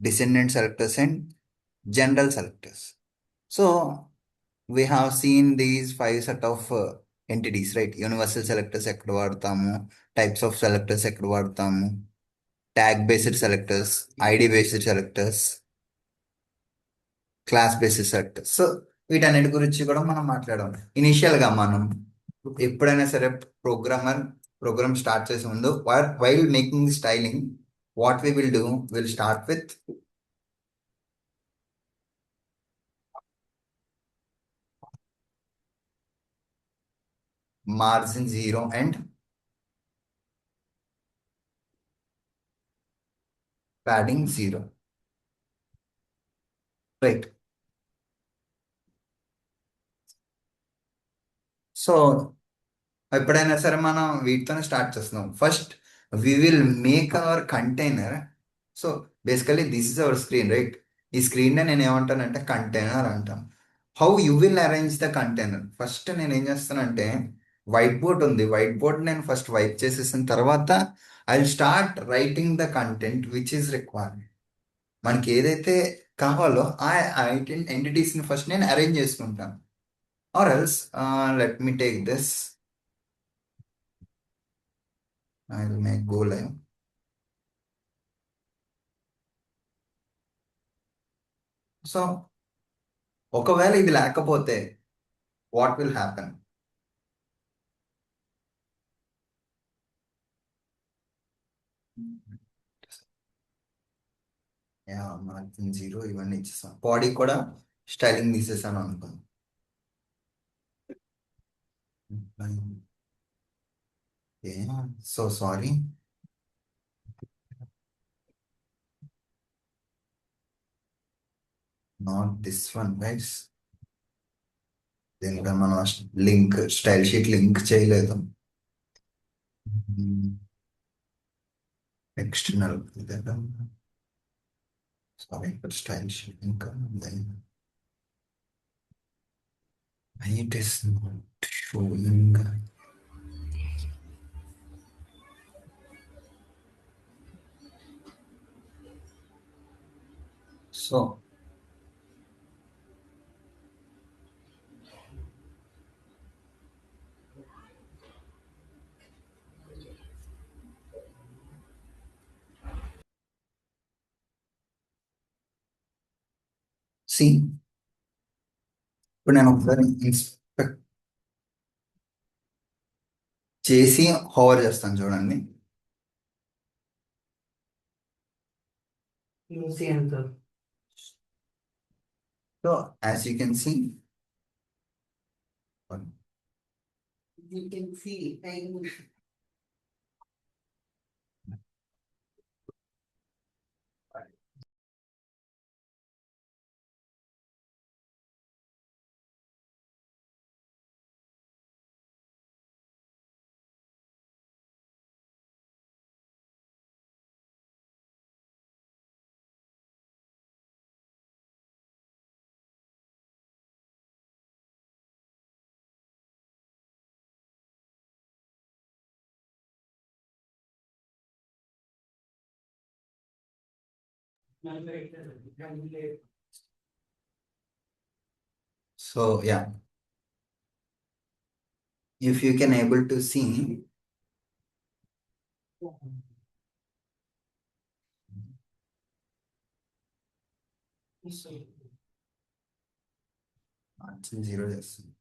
descendant selectors, and general selectors. So we have seen these five set of entities, right? Universal selectors ఎక్కడ వాడతాము, types of selectors ఎక్కడ వాడతాము, tag based selectors, ID based selectors, class based selectors. So వీటన్నిటి గురించి కూడా మనం మాట్లాడాం. Initial గా మనం ఎప్పుడైనా సరే ప్రోగ్రామ్ స్టార్ట్ చేసే ముందు while making styling what we will do, will start with margin zero and padding zero, right? So ఎప్పుడైనా సరే మనం వీటితోనే స్టార్ట్ చేస్తున్నాం. First we will make our container. So basically this is our screen, right? ఈ screen నేను ఏమంటానంటే container అంటాను. How you will arrange the container? First నేను ఏం చేస్తానంటే, వైట్ బోర్డ్ ఉంది, వైట్ బోర్డ్ నేను ఫస్ట్ వైప్ చేసేసిన తర్వాత I will start writing the content which is required. మనకి ఏదైతే కావాలో ఆ ఎంటిటీస్ని ఫస్ట్ నేను అరేంజ్ చేసుకుంటాను. Or else let me take this, I will make go live. So ఒకవేళ ఇది లేకపోతే what will happen? Margin zero ఇవన్నీ ఇచ్చేస్తాం. బాడీ కూడా స్టైలింగ్ తీసేసాను అనుకోండి. So sorry, not this one guy's. దీనిపై మనం లింక్, స్టైల్ షీట్ లింక్ చేయలేదు. ఎక్స్టర్నల్ సారీ, స్టైల్ షీట్ ఇంకా it is not showing. So see, ఇప్పుడు నేను ఒకసారి ఇన్స్పెక్ట్ చేసి హోవర్ చేస్తాను చూడండి. So as you can see, so yeah, if you can able to see, zero చేస్తుంది.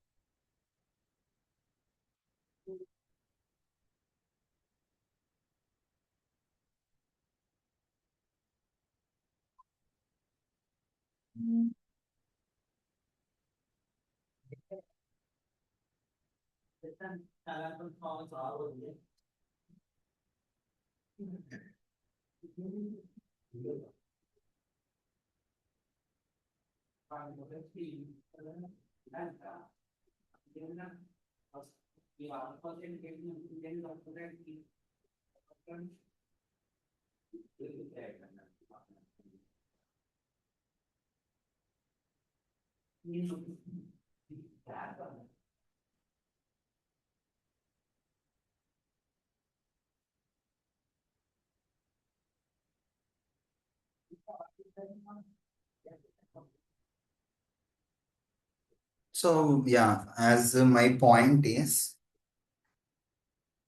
So yeah, as my point is,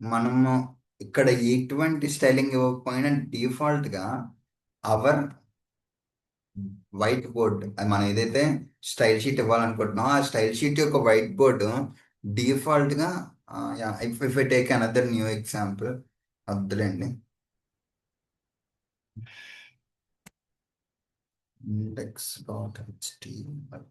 మనము ఇక్కడ ఎటువంటి స్టైలింగ్ ఇవ్వకపోయినా డిఫాల్ట్గా అవర్ వైట్ బోర్డ్, మనం ఏదైతే స్టైల్ షీట్ ఇవ్వాలనుకుంటున్నామో ఆ స్టైల్ షీట్ యొక్క వైట్ బోర్డు డిఫాల్ట్గా, yeah, if I take another new example, వద్దులేండి, ఇండెక్స్ డాట్ హెచ్టిఎంఎల్.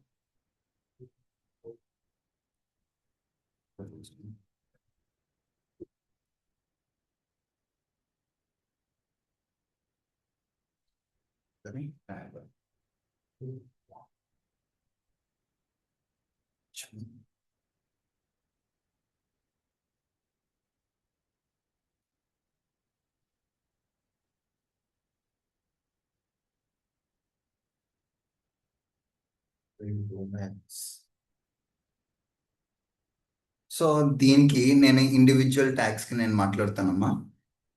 సో దీనికి నేను ఇండివిజువల్ ట్యాగ్స్కి నేను మాట్లాడతానమ్మా.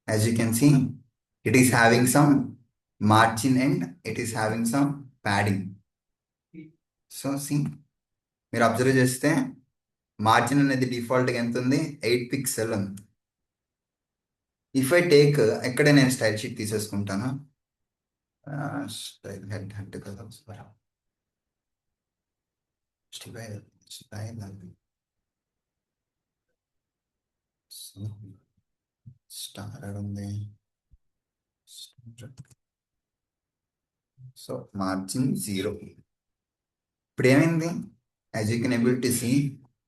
As you can see, it is having some margin and it is having some padding. So see, మీరు observe చేస్తే margin అనేది డిఫాల్ట్గా ఎంత ఉంది, 8 పిక్సెల్ ఉంది. ఇఫ్ ఐ టేక్, ఎక్కడే నేను స్టైల్ షీట్ తీసేసుకుంటాను, స్టైల్ హెడ్ హెడ్ కదా, స్టైల్ స్టైల్ స్టార్ ఉంది. So margin 0. ఇప్పుడు ఏమైంది, as you can able to see,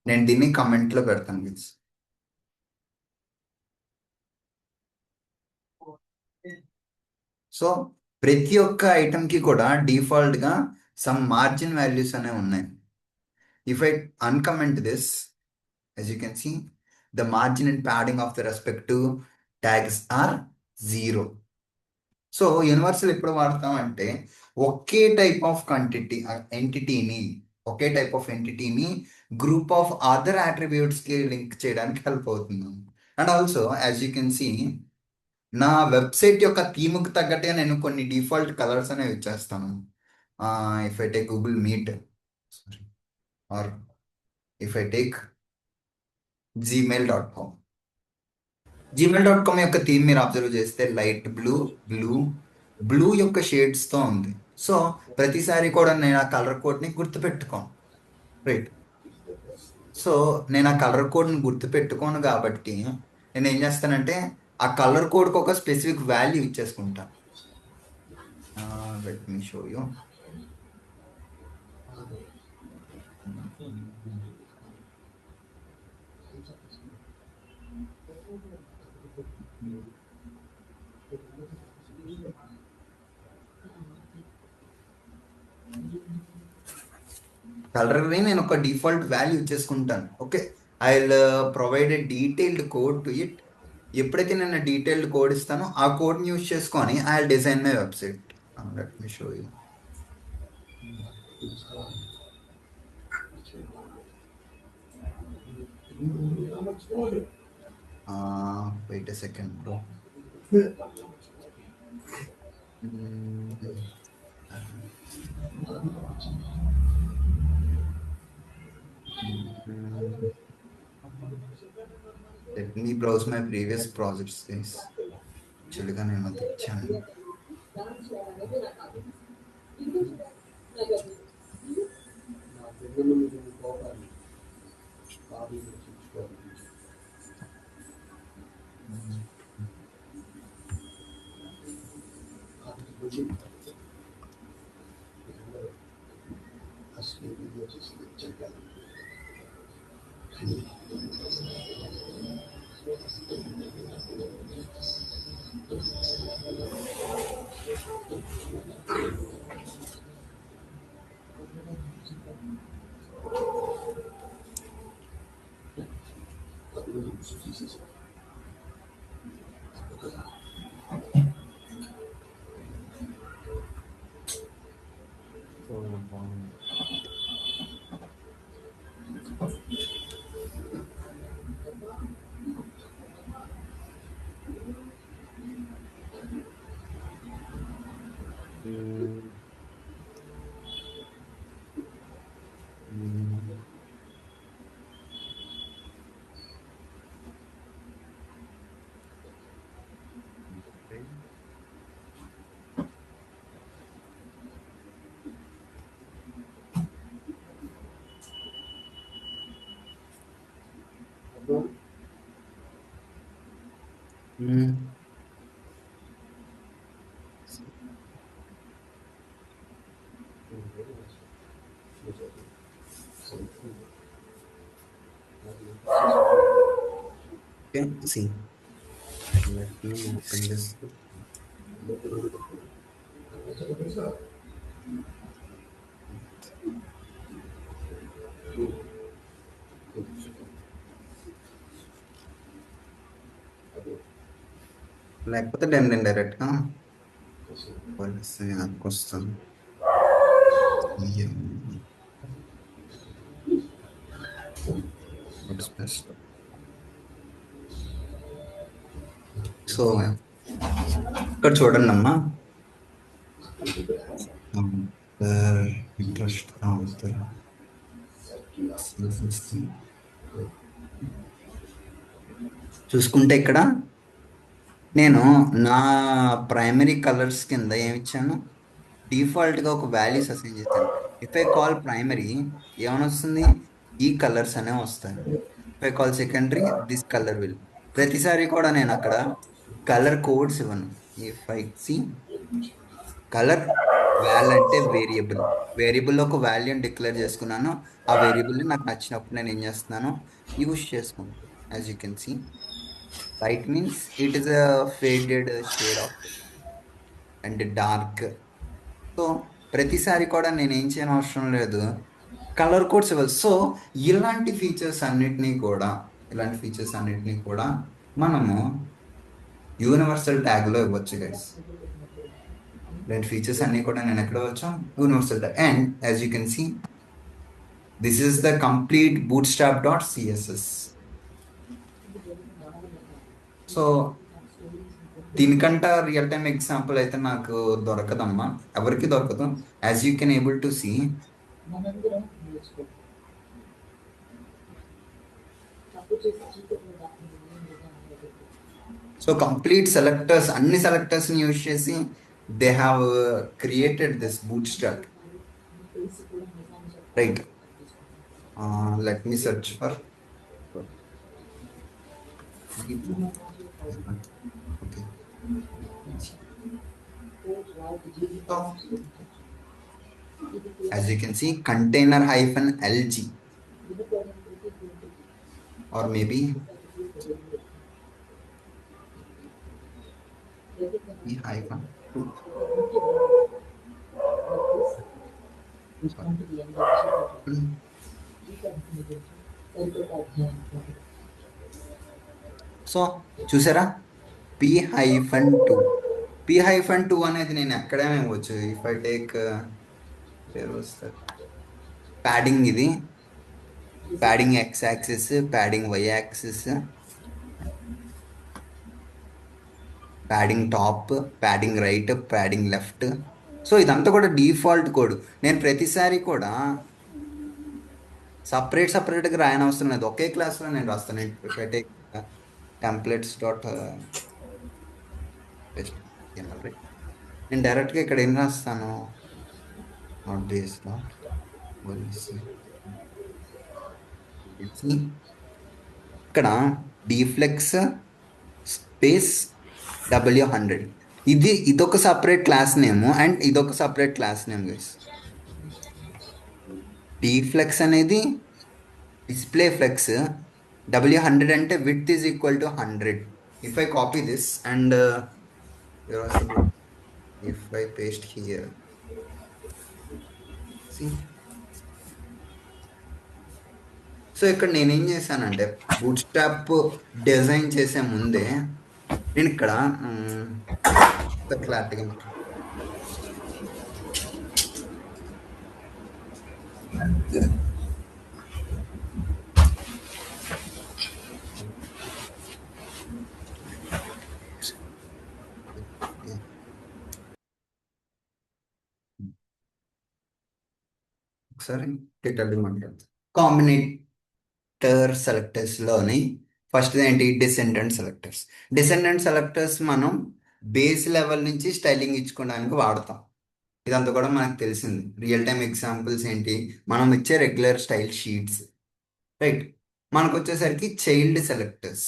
నేను దీన్ని కమెంట్లో పెడతాను ప్లీజ్. సో ప్రతి ఒక్క ఐటమ్కి కూడా డిఫాల్ట్గా సమ్ మార్జిన్ వాల్యూస్ అనేవి ఉన్నాయి. If I uncomment this, as you can see, the margin and padding of the respective tags are 0. So universal ఎప్పుడు వాడతాం అంటే, ఒకే టైప్ ఆఫ్ ఎంటిటీని ఒకే టైప్ ఆఫ్ ఎంటిటీని గ్రూప్ ఆఫ్ అదర్ కి లింక్ చేయడానికి హెల్ప్ అవుతుంది. And also as you can see, నా వెబ్సైట్ యొక్క థీమ్కి తగ్గట్టుగా నేను కొన్ని డిఫాల్ట్ కలర్స్ అనేవి ఇచ్చేస్తాను. If I take Google Meet, or if I take gmail.com, gmail.com యొక్క థీమ్ మీరు అబ్జర్వ్ చేస్తే లైట్ బ్లూ, బ్లూ, బ్లూ యొక్క షేడ్స్తో ఉంది. సో ప్రతిసారి కూడా నేను ఆ కలర్ కోడ్ని గుర్తుపెట్టుకోను, రైట్? సో నేను ఆ కలర్ కోడ్ని గుర్తుపెట్టుకోను కాబట్టి నేను ఏం చేస్తానంటే, ఆ కలర్ కోడ్కి ఒక స్పెసిఫిక్ వాల్యూ ఇచ్చేసుకుంటాను. Let me show you. కలర్ని నేను ఒక డిఫాల్ట్ వాల్యూ ఇచ్చేసుకుంటాను. Okay, I will provide a detailed code to it. ఎప్పుడైతే నేను డీటెయిల్డ్ కోడ్ ఇస్తానో ఆ కోడ్ని యూజ్ చేసుకొని I will design my website. Let me show you. Wait a second bro. Let me browse my previous projects, guys. Actually, నేను అది ఇచ్చాను. Okay, see, let me open this. లేకపోతే డైరెక్ట్ గా యాప్కి వస్తాను. సో ఇక్కడ చూడండి అమ్మా, ఇంట్రెస్ట్ చూసుకుంటే ఇక్కడ నేను నా ప్రైమరీ కలర్స్ కింద ఏమి ఇచ్చాను, డిఫాల్ట్గా ఒక వాల్యూస్ అసైన్ చేశాను. ఇఫ్ ఐ కాల్ ప్రైమరీ ఏమని వస్తుంది, ఈ కలర్స్ అనే వస్తాయి. If I call secondary this colour will. ప్రతిసారి కూడా నేను అక్కడ కలర్ కోడ్స్ ఇవ్వను. If I see colour val అంటే వేరియబుల్, వేరియబుల్లో ఒక వాల్యూని డిక్లేర్ చేసుకున్నాను. ఆ వేరియబుల్ని నాకు నచ్చినప్పుడు నేను ఏం చేస్తున్నాను, యూస్ చేసుకుంటాను. As you can see white means it is a faded shade of and dark. So ప్రతిసారి కూడా నేను ఏం చేయని అవసరం లేదు, కలర్ కోడ్స్ ఇవ్వాలి. సో ఇలాంటి ఫీచర్స్ అన్నిటినీ కూడా, ఇలాంటి ఫీచర్స్ అన్నిటినీ కూడా మనము యూనివర్సల్ ట్యాగ్లో ఇవ్వచ్చు గైస్. ఇలాంటి ఫీచర్స్ అన్ని కూడా నేను ఎక్కడ ఇవ్వచ్చు, universal tag. And as you can see this is the complete bootstrap dot CSS. So దీనికంట రియల్ టైమ్ ఎగ్జాంపుల్ అయితే నాకు దొరకదమ్మా, ఎవరికి దొరకదు. As you can able to see so complete selectors, అన్ని సెలెక్టర్స్ని యూజ్ చేసి they have created this bootstrap, right. Let me search for as you can see container hyphen lg or maybe e hyphen 2. So చూసారా, p-2, p-2 అనేది నేను ఎక్కడేమి ఇవ్వచ్చు. If I take padding, ఇది padding X axis, padding Y axis, padding top, padding right, padding left. So ఇదంతా కూడా default code. నేను ప్రతిసారి కూడా సపరేట్గా రాయని అవసరం లేదు, ఒకే క్లాస్లో నేను రాస్తాను. టెంప్లెట్స్ డాట్ నేను డైరెక్ట్గా ఇక్కడ ఏం రాస్తాను, నాట్ దిస్ డాట్ ఇక్కడ డిఫ్లెక్స్ స్పేస్ W100, ఇదొక సపరేట్ క్లాస్ నేమ్ అండ్ ఇదొక separate class name guys. D flex అనేది డిస్ప్లే ఫ్లెక్స్, W100 అంటే width is equal to 100. If I copy this and if I paste here, so ఇక్కడ నేనేం చేశానంటే bootstrap design చేసే ముందే నేను ఇక్కడ క్లారిటీగా ఒకసారి డీటెయిల్ మాట్లాడతాను. కాంబినేటర్ సెలెక్టర్స్లోని ఫస్ట్ ఏంటి, డిసెండెంట్ సెలెక్టర్స్. డిసెండెంట్ సెలెక్టర్స్ మనం బేస్ లెవెల్ నుంచి స్టైలింగ్ ఇచ్చుకోవడానికి వాడతాం. ఇదంతా కూడా మనకు తెలిసింది. రియల్ టైమ్ ఎగ్జాంపుల్స్ ఏంటి, మనం ఇచ్చే రెగ్యులర్ స్టైల్ షీట్స్, రైట్. మనకు వచ్చేసరికి చైల్డ్ సెలెక్టర్స్.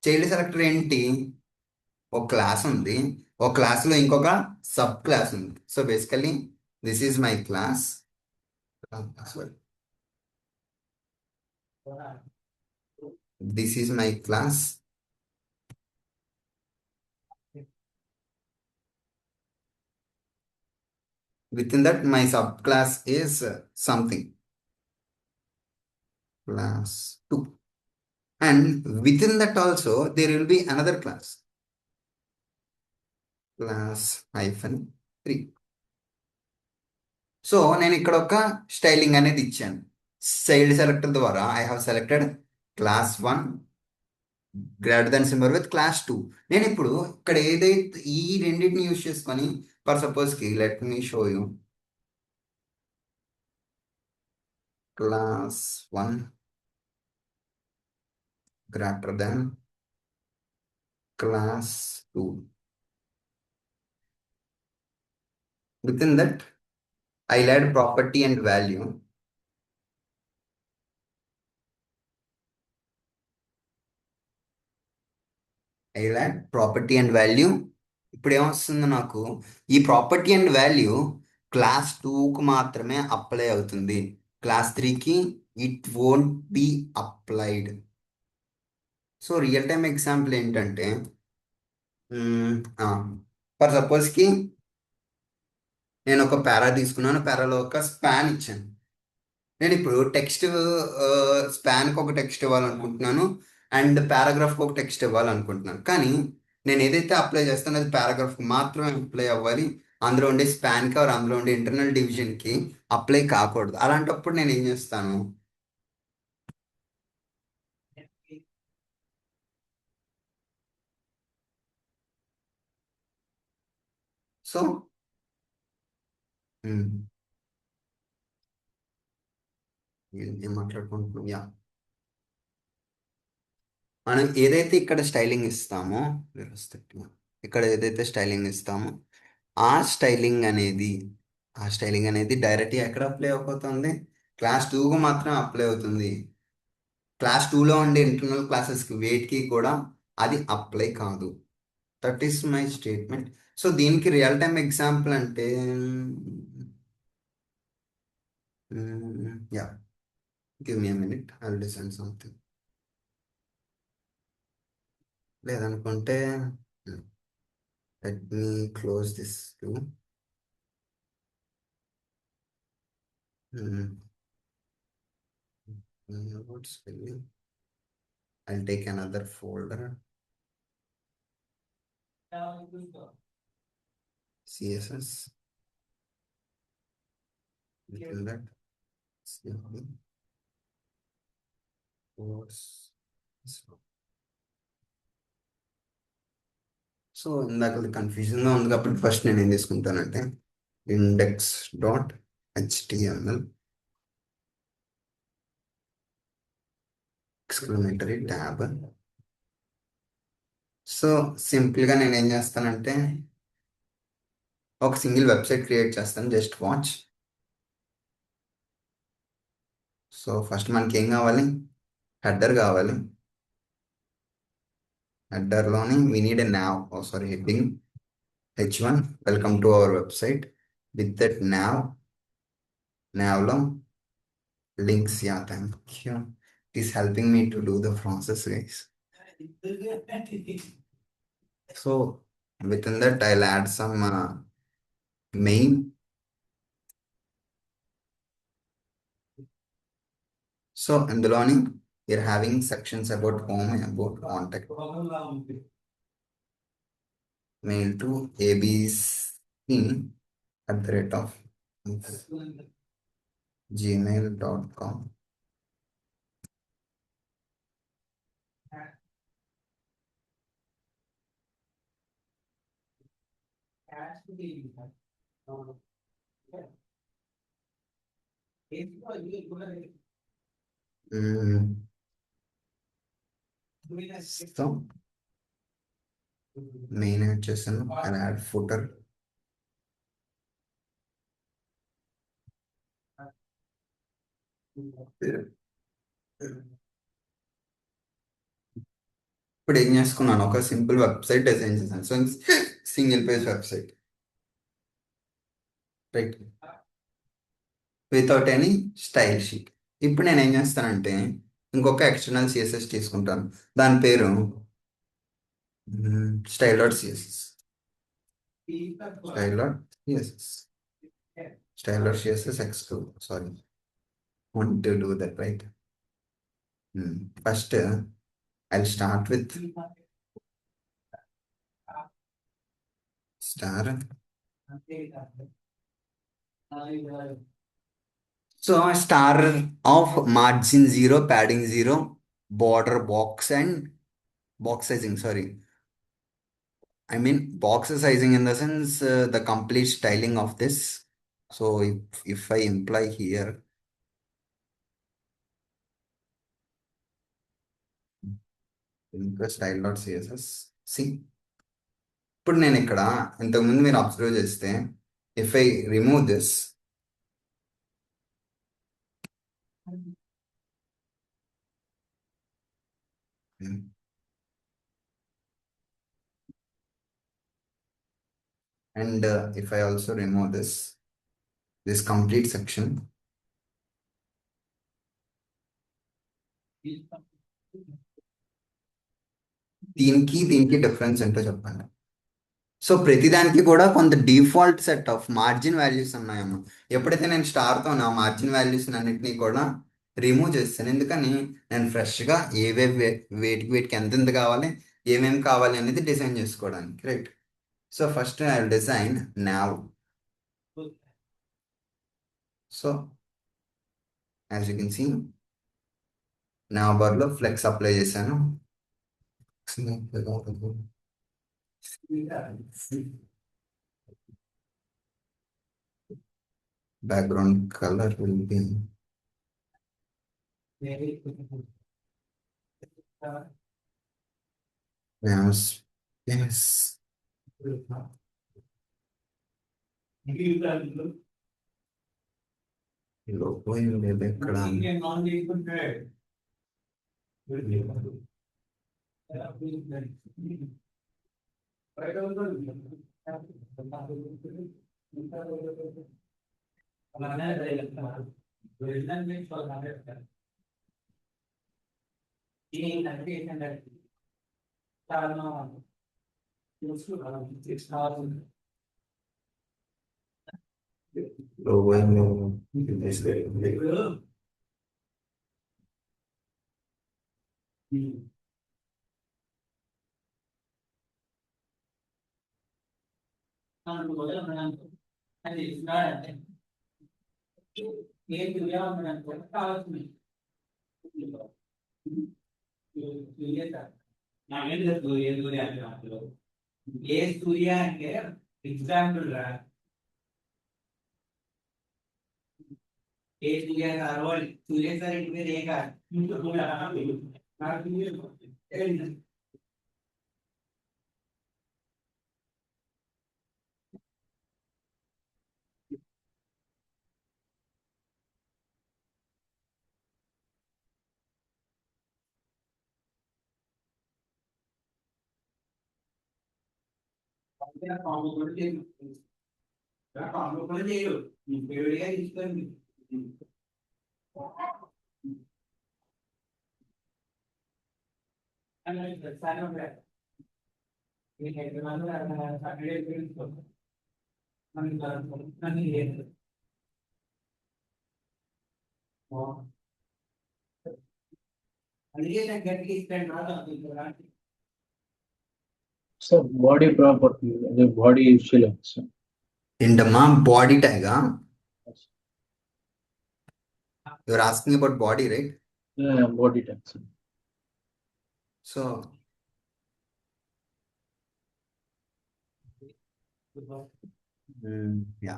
చైల్డ్ సెలెక్టర్ ఏంటి? ఒక క్లాస్ ఉంది, ఒక క్లాస్లో ఇంకొక సబ్ క్లాస్ ఉంది. So basically this is my class. This is my class. Within that, my subclass is something, class 2. And within that also, there will be another class, class hyphen 3. So నేను ఇక్కడ ఒక styling అనేది ఇచ్చాను. Child selector ద్వారా I have selected class 1 greater than symbol with class 2. నేను ఇప్పుడు ఇక్కడ ఏదైతే ఈ రెండింటిని యూజ్ చేసుకొని, ఫర్ సపోజ్కి let me show you class 1 greater than class 2. Within that, I'll add property and value. I'll add property and value. ఇప్పుడు ఏమొస్తుంది నాకు? ఈ ప్రాపర్టీ అండ్ వాల్యూ క్లాస్ 2కు మాత్రమే అప్లై అవుతుంది. క్లాస్ 3కి it won't be applied. So real time example ఏంటంటే, for సపోజ్కి నేను ఒక పారా తీసుకున్నాను, పారాలో ఒక స్పాన్ ఇచ్చాను. నేను ఇప్పుడు టెక్స్ట్ స్పాన్కి ఒక టెక్స్ట్ ఇవ్వాలనుకుంటున్నాను, అండ్ పారాగ్రాఫ్కి ఒక టెక్స్ట్ ఇవ్వాలనుకుంటున్నాను. కానీ నేను ఏదైతే అప్లై చేస్తానో అది పారాగ్రాఫ్కి మాత్రమే అప్లై అవ్వాలి. అందులో ఉండే స్పాన్కి ఆర్ అందులో ఉండే ఇంటర్నల్ డివిజన్కి అప్లై కాకూడదు. అలాంటప్పుడు నేను ఏం చేస్తాను? సో ఏం మాట్లాడుకుంటున్నాం? యా, మనం ఏదైతే ఇక్కడ స్టైలింగ్ ఇస్తామో, ఇక్కడ ఏదైతే స్టైలింగ్ ఇస్తామో ఆ స్టైలింగ్ అనేది ఆ స్టైలింగ్ అనేది డైరెక్ట్గా ఎక్కడ అప్లై అయిపోతుంది? క్లాస్ 2కు మాత్రం అప్లై అవుతుంది. క్లాస్ 2లో ఉండే ఇంటర్నల్ క్లాసెస్కి వేటికి కూడా అది అప్లై కాదు. That is my statement. So దీనికి రియల్ టైమ్ ఎగ్జాంపుల్ అంటే, yeah, give me minute, I will decide something. లేదనుకుంటే let me close this to what's spelling. I'll take another folder, CSS. Within that, simply what's so ఇందాక కన్ఫ్యూజన్గా ఉంది కాబట్టి first నేను ఏం తీసుకుంటానంటే index dot HTML exclamatory tab. So సింపుల్గా నేను ఏం చేస్తానంటే ఒక సింగిల్ వెబ్సైట్ క్రియేట్ చేస్తాను. Just watch. సో ఫస్ట్ మనకి ఏం కావాలి? హెడర్ కావాలి. హెడర్లోని we need a nav, sorry, heading H1 welcome to our website. With that navలో links. Yeah, thank you. It is helping me to do the process, guys. So within that, I'll add some main. So in the learning, you're having sections about home and about contact. Mail to abc@gmail.com. So main add చేశాను, and add footer. ఇప్పుడు ఏం చేసుకున్నాను, ఒక simple website design చేశాను. So single page website, right, without any style sheet. ఇప్పుడు నేను ఏం చేస్తానంటే ఇంకొక ఎక్స్టర్నల్ సిఎస్ఎస్ తీసుకుంటాను. దాని పేరు style dot CSS. Style dot CSS, style dot CSS ఎక్స్2. Sorry, want to do that, right? First, I'll start with star. So, a star of margin 0, padding 0, border box and box sizing. Sorry, I mean box sizing in the sense the complete styling of this. So, if I imply here, style.css. See, ఇప్పుడు నేను ఇక్కడ ఇంతకుముందు మీరు observe చేస్తే, if I remove this and if I also remove this complete section, దీనికి difference ఏంటో చెప్పండి. So ప్రతిదానికి కూడా కొంత default set of margin values ఉన్నాయమ్మా. ఎప్పుడైతే నేను స్టార్తో నా మార్జిన్ వాల్యూస్ అన్నిటినీ కూడా రిమూవ్ చేస్తాను. ఎందుకని, నేను ఫ్రెష్గా ఏవేవి వేటికి ఎంత ఎంత కావాలి, ఏమేమి కావాలి అనేది డిజైన్ చేసుకోవడానికి, right. So first I design nav. So as you can see, nav బార్లో ఫ్లెక్స్ అప్లై చేశాను. Background color will be yes, yes. Logo లేదు ఇక్కడ. Logo ఏం లేదు. So body property, the body shillings. ఏంటమ్మా బాడీ ట్యాగా? Your asking about body, right? Yeah, body tags. So yeah,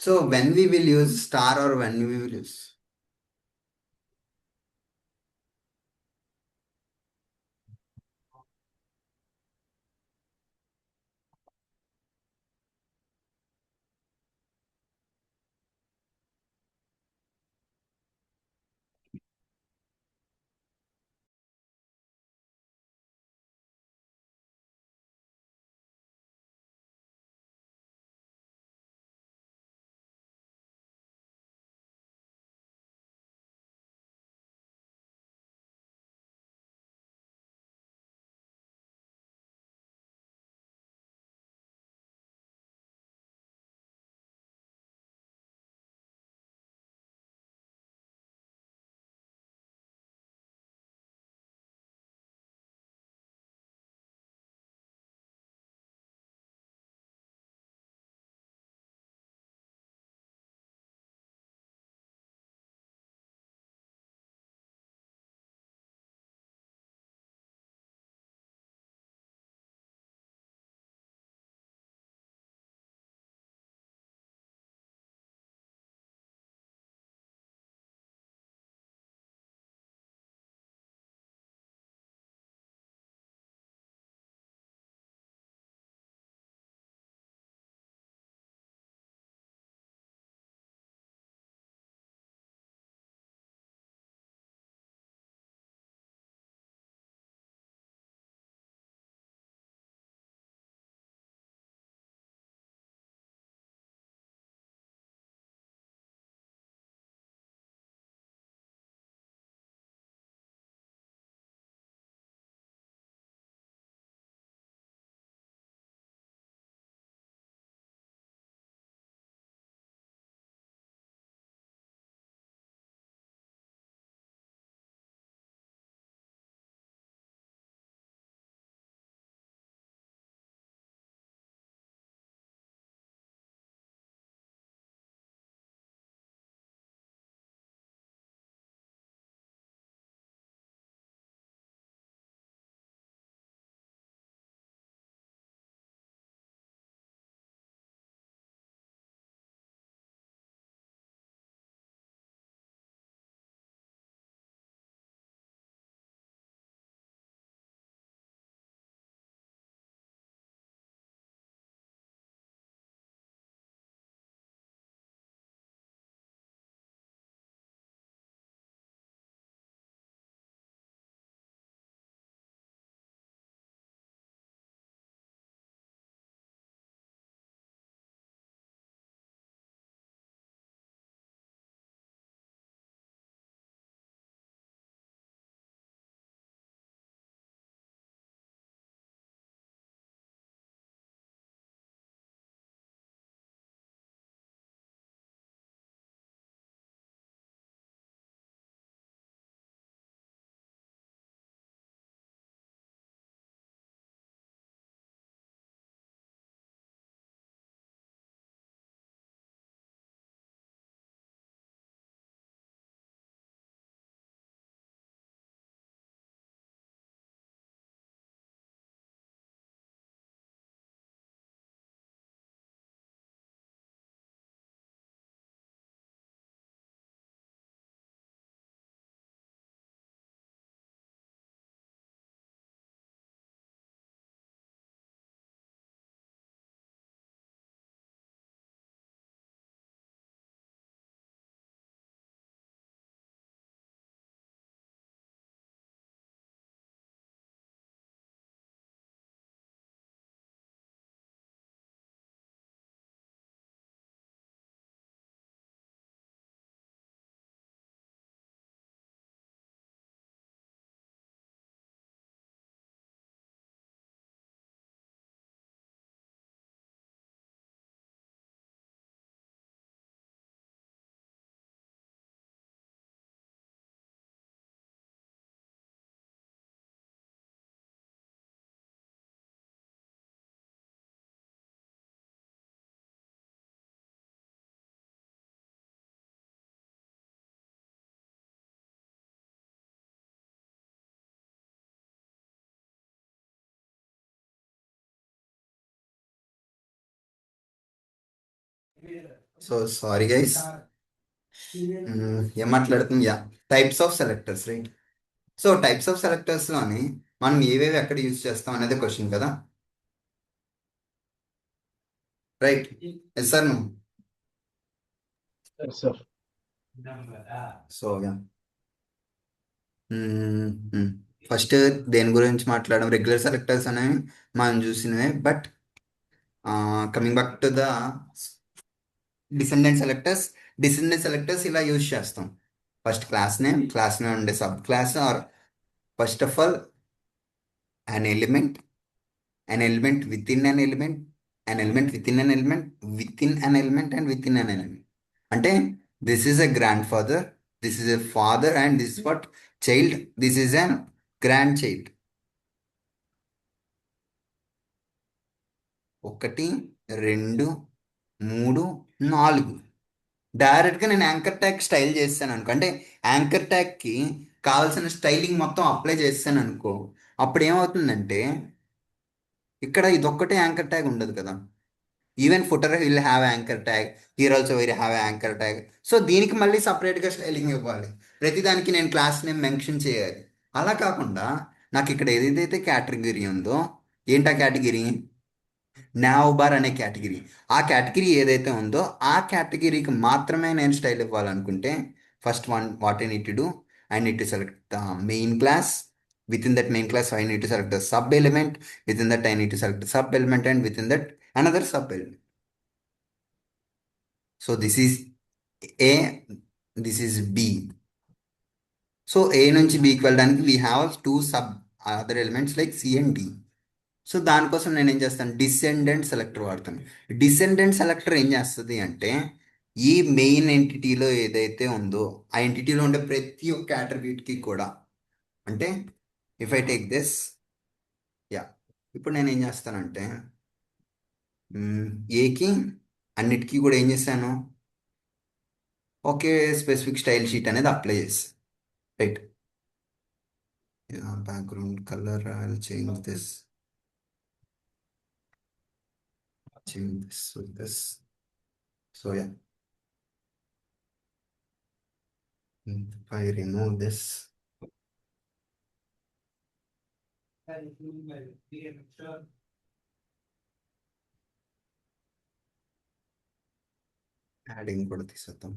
so when we will use star or when we will use, so sorry guys, ఏం మాట్లాడుతుంది, yeah, types of selectors, right. So types of సెలెక్టర్స్లోని మనం ఏవేవి ఎక్కడ use చేస్తాం అనేది question కదా, right. Yes sir. Yes, sir. So yeah, first దేని గురించి మాట్లాడడం, రెగ్యులర్ సెలెక్టర్స్ అనేవి మనం చూసినవే. But coming back to the descendant selectors, descendant selectors ఇలా యూజ్ చేస్తాం. ఫస్ట్ క్లాస్ నేమ్ ఉండే sub class, or first of all an element, an element within an element within an element, within an element and within an element. అంటే this is a grand father, this is a father and this what child, this is an grand child. ఒకటి, రెండు, మూడు, నాలుగు. డైరెక్ట్గా నేను anchor tag style చేస్తాను అనుకో, అంటే యాంకర్ ట్యాగ్కి కావాల్సిన స్టైలింగ్ మొత్తం అప్లై చేస్తాను అనుకో, అప్పుడు ఏమవుతుందంటే ఇక్కడ ఇదొక్కటే యాంకర్ ట్యాగ్ ఉండదు కదా. Even footer will have anchor tag, here also will have anchor tag. So దీనికి మళ్ళీ సపరేట్గా స్టైలింగ్ ఇవ్వాలి, ప్రతిదానికి నేను క్లాస్ నేమ్ మెన్షన్ చేయాలి. అలా కాకుండా నాకు ఇక్కడ ఏదైతే కేటగిరీ ఉందో, ఏంటా కేటగిరీ, నావ్ బార్ అనే కేటగిరీ. ఆ కేటగిరీ ఏదైతే ఉందో ఆ కేటగిరీకి మాత్రమే నేను స్టైల్ ఇవ్వాలనుకుంటే, first one what I need to do, I need to select the main class. Within that main class, I need to select a sub element. Within that, I need to select a sub element, and within that, another sub element. So this is A, this is B. So A నుంచి Bకి వెళ్ళడానికి we have two sub other elements like C and D. So దానికోసం నేను ఏం చేస్తాను, descendant selector వాడతాను. Descendant selector ఏం చేస్తుంది అంటే, ఈ మెయిన్ ఎంటిటీలో ఏదైతే ఉందో ఆ ఎంటిటీలో ఉండే ప్రతి ఒక్క అట్రిబ్యూట్కి కూడా, అంటే if I take this, yeah, ఇప్పుడు నేను ఏం చేస్తానంటే ఏకి అన్నిటికీ కూడా ఏం చేశాను, ఒకే స్పెసిఫిక్ స్టైల్ షీట్ అనేది అప్లై చేస్తాను, right. Background colour I will change this, change this with this. So yeah, if I remove this, adding కూడా తీసేద్దాం.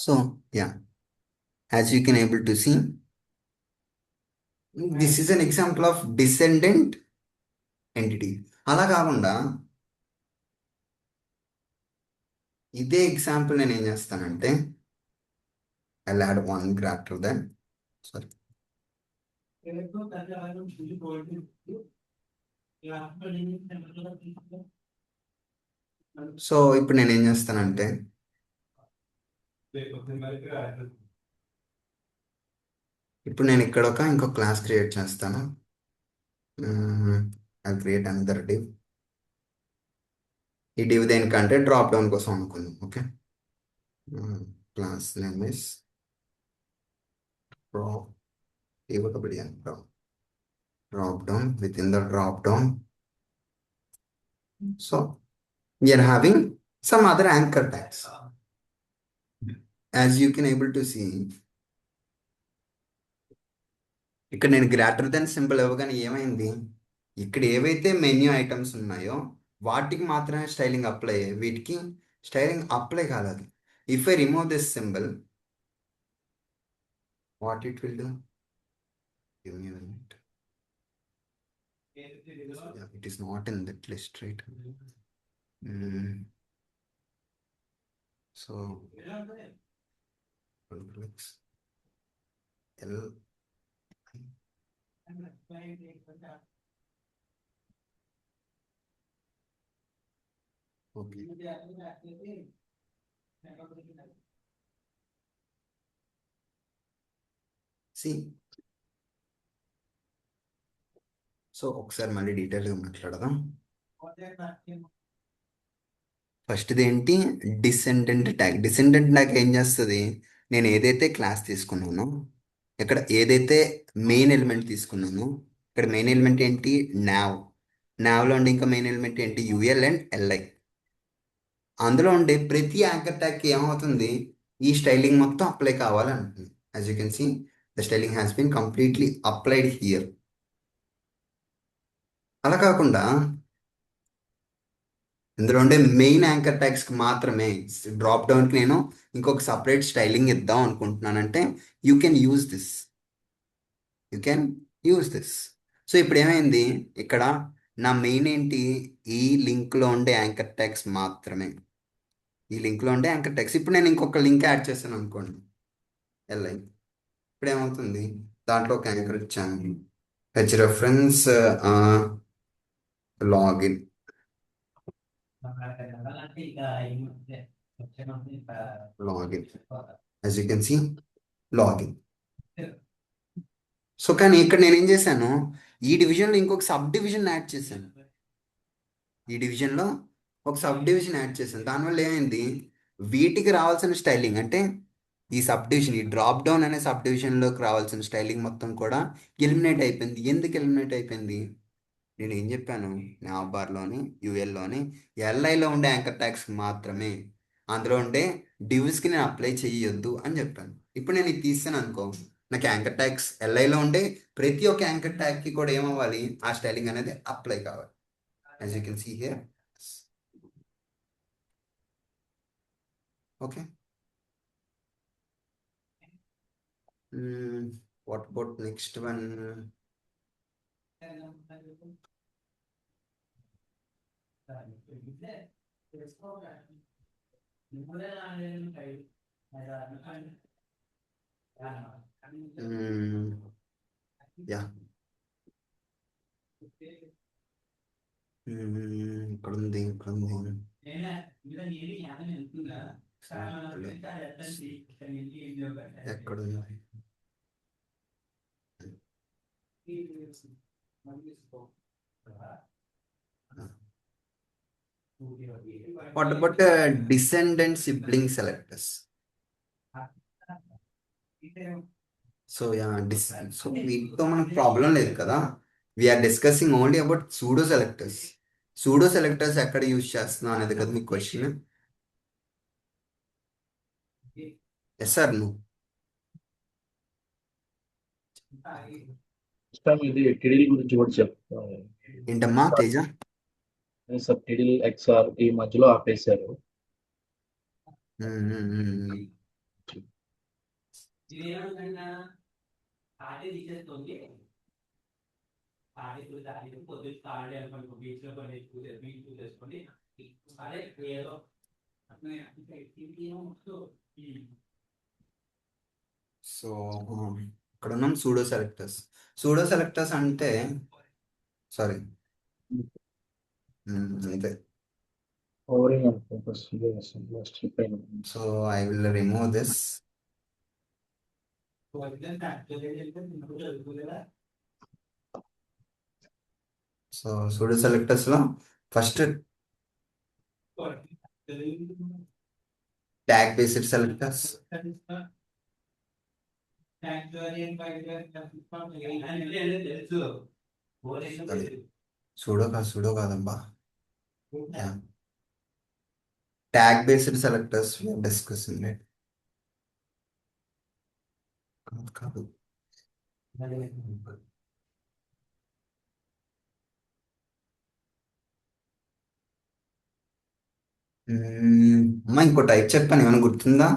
So yeah, as you can able to see, this is an example of descendant entity. అలా కాకుండా ఇదే example నేను ఏం చేస్తానంటే, I'll add one greater than, sorry. So ఇప్పుడు నేను ఏం చేస్తానంటే, ఇప్పుడు నేను ఇక్కడ ఇంకో క్లాస్ క్రియేట్ చేస్తాను. I create another div. ఈ డివ్ దేనికంటే డ్రాప్ డౌన్ కోసం అనుకుందాం. Okay, class name is drop down. With in the drop down, so we are having some other anchor tags. As you can able to see, ఇక్కడ నేను greater than symbol ఇవ్వగానే ఏమైంది, ఇక్కడ ఏవైతే menu items ఉన్నాయో వాటికి మాత్రమే స్టైలింగ్ అప్లై అయ్యాయి, వీటికి స్టైలింగ్ అప్లై కాలేదు. If I remove this symbol, what it will do, give me a minute. Yeah, it is not in that list, right? So clicks L, okay. See, so ఒకసారి మళ్ళీ డీటెయిల్గా మాట్లాడదాం. ఫస్ట్ది ఏంటి, descendant tag. Descendant tag ఏం చేస్తుంది, నేను ఏదైతే క్లాస్ తీసుకున్నానో, ఇక్కడ ఏదైతే మెయిన్ ఎలిమెంట్ తీసుకున్నానో, ఇక్కడ మెయిన్ ఎలిమెంట్ ఏంటి, నావ్లో ఉండి ఇంకా మెయిన్ ఎలిమెంట్ ఏంటి, యుఎల్ అండ్ ఎల్ఐ. అందులో ఉండే ప్రతి యాంకర్ ట్యాగ్కి ఏమవుతుంది, ఈ స్టైలింగ్ మొత్తం అప్లై కావాలంటుంది. As you can see the styling has been completely applied here. అలా కాకుండా ఇందులో ఉండే మెయిన్ యాంకర్ ట్యాగ్స్కి మాత్రమే డ్రాప్ డౌన్కి నేను ఇంకొక సపరేట్ స్టైలింగ్ ఇద్దాం అనుకుంటున్నానంటే you can use this, you can use this. So ఇప్పుడు ఏమైంది ఇక్కడ, నా మెయిన్ ఏంటి, ఈ లింక్లో ఉండే యాంకర్ ట్యాగ్స్ మాత్రమే, ఈ లింక్లో ఉండే యాంకర్ ట్యాగ్స్. ఇప్పుడు నేను ఇంకొక లింక్ యాడ్ చేశాను అనుకోండి, ఎల్ఐ. ఇప్పుడు ఏమవుతుంది, దాంట్లో ఒక యాంకర్ ఇచ్చాను, H reference login, login as you can see login. So కానీ ఇక్కడ నేను ఏం చేశాను, ఈ డివిజన్లో ఇంకొక సబ్ డివిజన్ యాడ్ చేశాను, ఈ డివిజన్లో ఒక సబ్ డివిజన్ యాడ్ చేశాను. దానివల్ల ఏమైంది, వీటికి రావాల్సిన స్టైలింగ్ అంటే ఈ సబ్ డివిజన్, ఈ డ్రాప్ డౌన్ అనే సబ్ డివిజన్లోకి రావాల్సిన స్టైలింగ్ మొత్తం కూడా ఎలిమినేట్ అయిపోయింది. ఎందుకు ఎలిమినేట్ అయిపోయింది, నేను ఏం చెప్పాను, నావ్ బార్లోని యూఎల్లోని ఎల్ఐలో ఉండే యాంకర్ ట్యాగ్స్ మాత్రమే, అందులో ఉండే డివ్స్కి నేను అప్లై చేయొద్దు అని చెప్పాను. ఇప్పుడు నేను ఇది తీసాను అనుకో, నాకు యాంకర్ ట్యాగ్స్ ఎల్ఐలో ఉండే ప్రతి ఒక్క యాంకర్ ట్యాగ్కి కూడా ఏమవ్వాలి, ఆ స్టైలింగ్ అనేది అప్లై కావాలి. As you can see here. Okay. What about next one. Yeah, ఇక్కడ ఉంది, ఇక్కడ ఉంది. ఎక్కడ ఉంది, what about descendant sibling selectors. So yeah, so వీటితో మనకు ప్రాబ్లం లేదు కదా, we're discussing only about pseudo selectors. Pseudo selectors ఎక్కడ యూజ్ చేస్తున్నాం అనేది కదా మీ క్వశ్చన్. ఎస్ సార్, నువ్వు ఇది టిడిల్ గురించి కూడా చెప్తాను. ఏంటమ్మా తేజ. సార్ టిడిల్ ఎక్స్ఆర్ ఈ మధ్యలో ఆపేశారు. సో ఇక్కడ ఉన్నాం సూడో సెలెక్టర్స్. సూడో సెలెక్టర్స్ అంటే సారీ, అంతే. ఓవరింగ్ అండ్ ఫోకస్ లాస్ట్ అయిపోయింది. So I will remove this. So pseudo selectors లో first tag based selectors, pseudo కాదబ్బా, tag based selectors discussing right. కాదు, అమ్మా ఇంకో టైప్ చెప్పాను, ఏమైనా గుర్తుందా?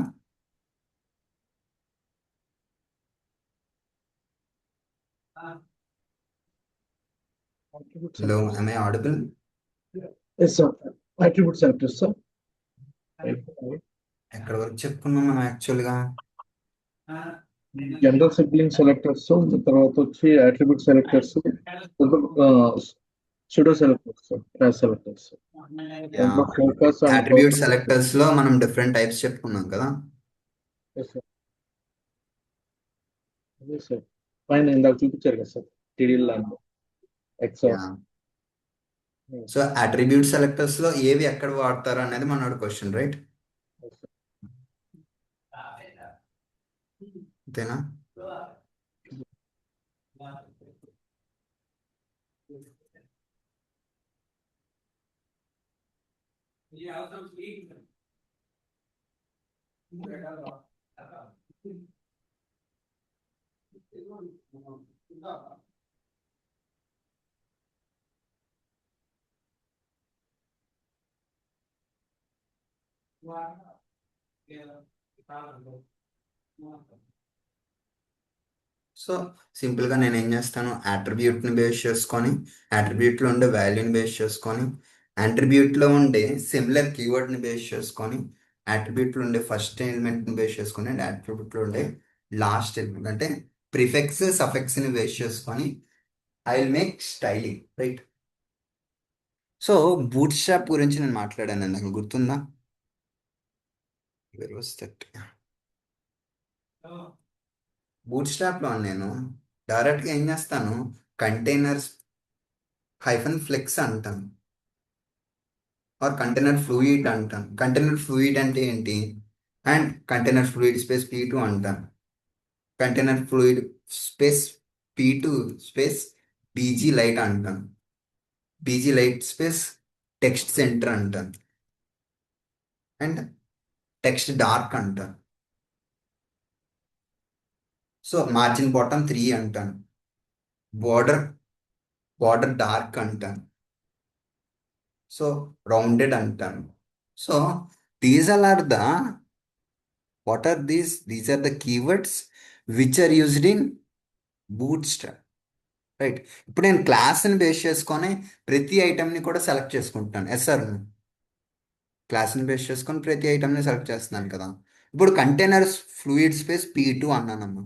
Hello, am I audible? Yes, sir. Attribute selectors, sir. ఎక్కడ వరకు చెప్పుకున్నాం మనం యాక్చువల్గా? జనరల్ సిబ్లింగ్ సెలెక్టర్స్, తర్వాత వచ్చి attribute selectors, pseudo selectors, class selectors. Focus and attribute selectors లో మనం డిఫరెంట్ టైప్స్ చెప్పుకున్నాం కదా. అదే సార్ పైన ఇందాక చూపించారు కదా sir, tilde and XR. So attribute selectors లో ఏవి ఎక్కడ వాడతారు అనేది మన క్వశ్చన్, రైట్? అంతేనా? సో సింపుల్గా నేను ఏం చేస్తాను, attribute ని బేస్ చేసుకొని, attribute లో ఉండే వాల్యూని బేస్ చేసుకొని, attribute లో ఉండే సిమిలర్ కీవర్డ్ని బేస్ చేసుకొని, attribute లో ఉండే ఫస్ట్ ఎలిమెంట్ని బేస్ చేసుకొని, అండ్ attribute లో ఉండే లాస్ట్ ఎలిమెంట్ అంటే ప్రిఫిక్స్ సఫిక్స్ని బేస్ చేసుకొని I will make styling, right? So boot strap గురించి నేను మాట్లాడాను, నాకు గుర్తుందా? Where was that? బూట్ స్ట్రాప్లో నేను డైరెక్ట్గా ఏం చేస్తాను, కంటైనర్స్ హైఫన్ ఫ్లెక్స్ అంటాను, ఆర్ కంటైనర్ ఫ్లూయిడ్ అంటాను. కంటైనర్ ఫ్లూయిడ్ అంటే ఏంటి? And container fluid space P2 అంటాను. Container fluid space P2 space BG light అంటాను. BG light space text centre అంటాను. అండ్ టెక్స్ట్ డార్క్ అంటాను. సో మార్జిన్ బాటమ్ 3 అంటాను. Border border dark అంటాను. So rounded అంటాను. So these are the what are these are the keywords which are used in bootstrap, right? ఇప్పుడు నేను క్లాస్ని base చేసుకొని ప్రతి ఐటమ్ని కూడా సెలెక్ట్ చేసుకుంటాను. ఎస్ సార్, క్లాస్ని బేస్ చేసుకొని ప్రతి ఐటమ్ని సెలెక్ట్ చేస్తున్నాను కదా. ఇప్పుడు కంటైనర్ ఫ్లూయిడ్ స్పేస్ P2 అన్నానమ్మా.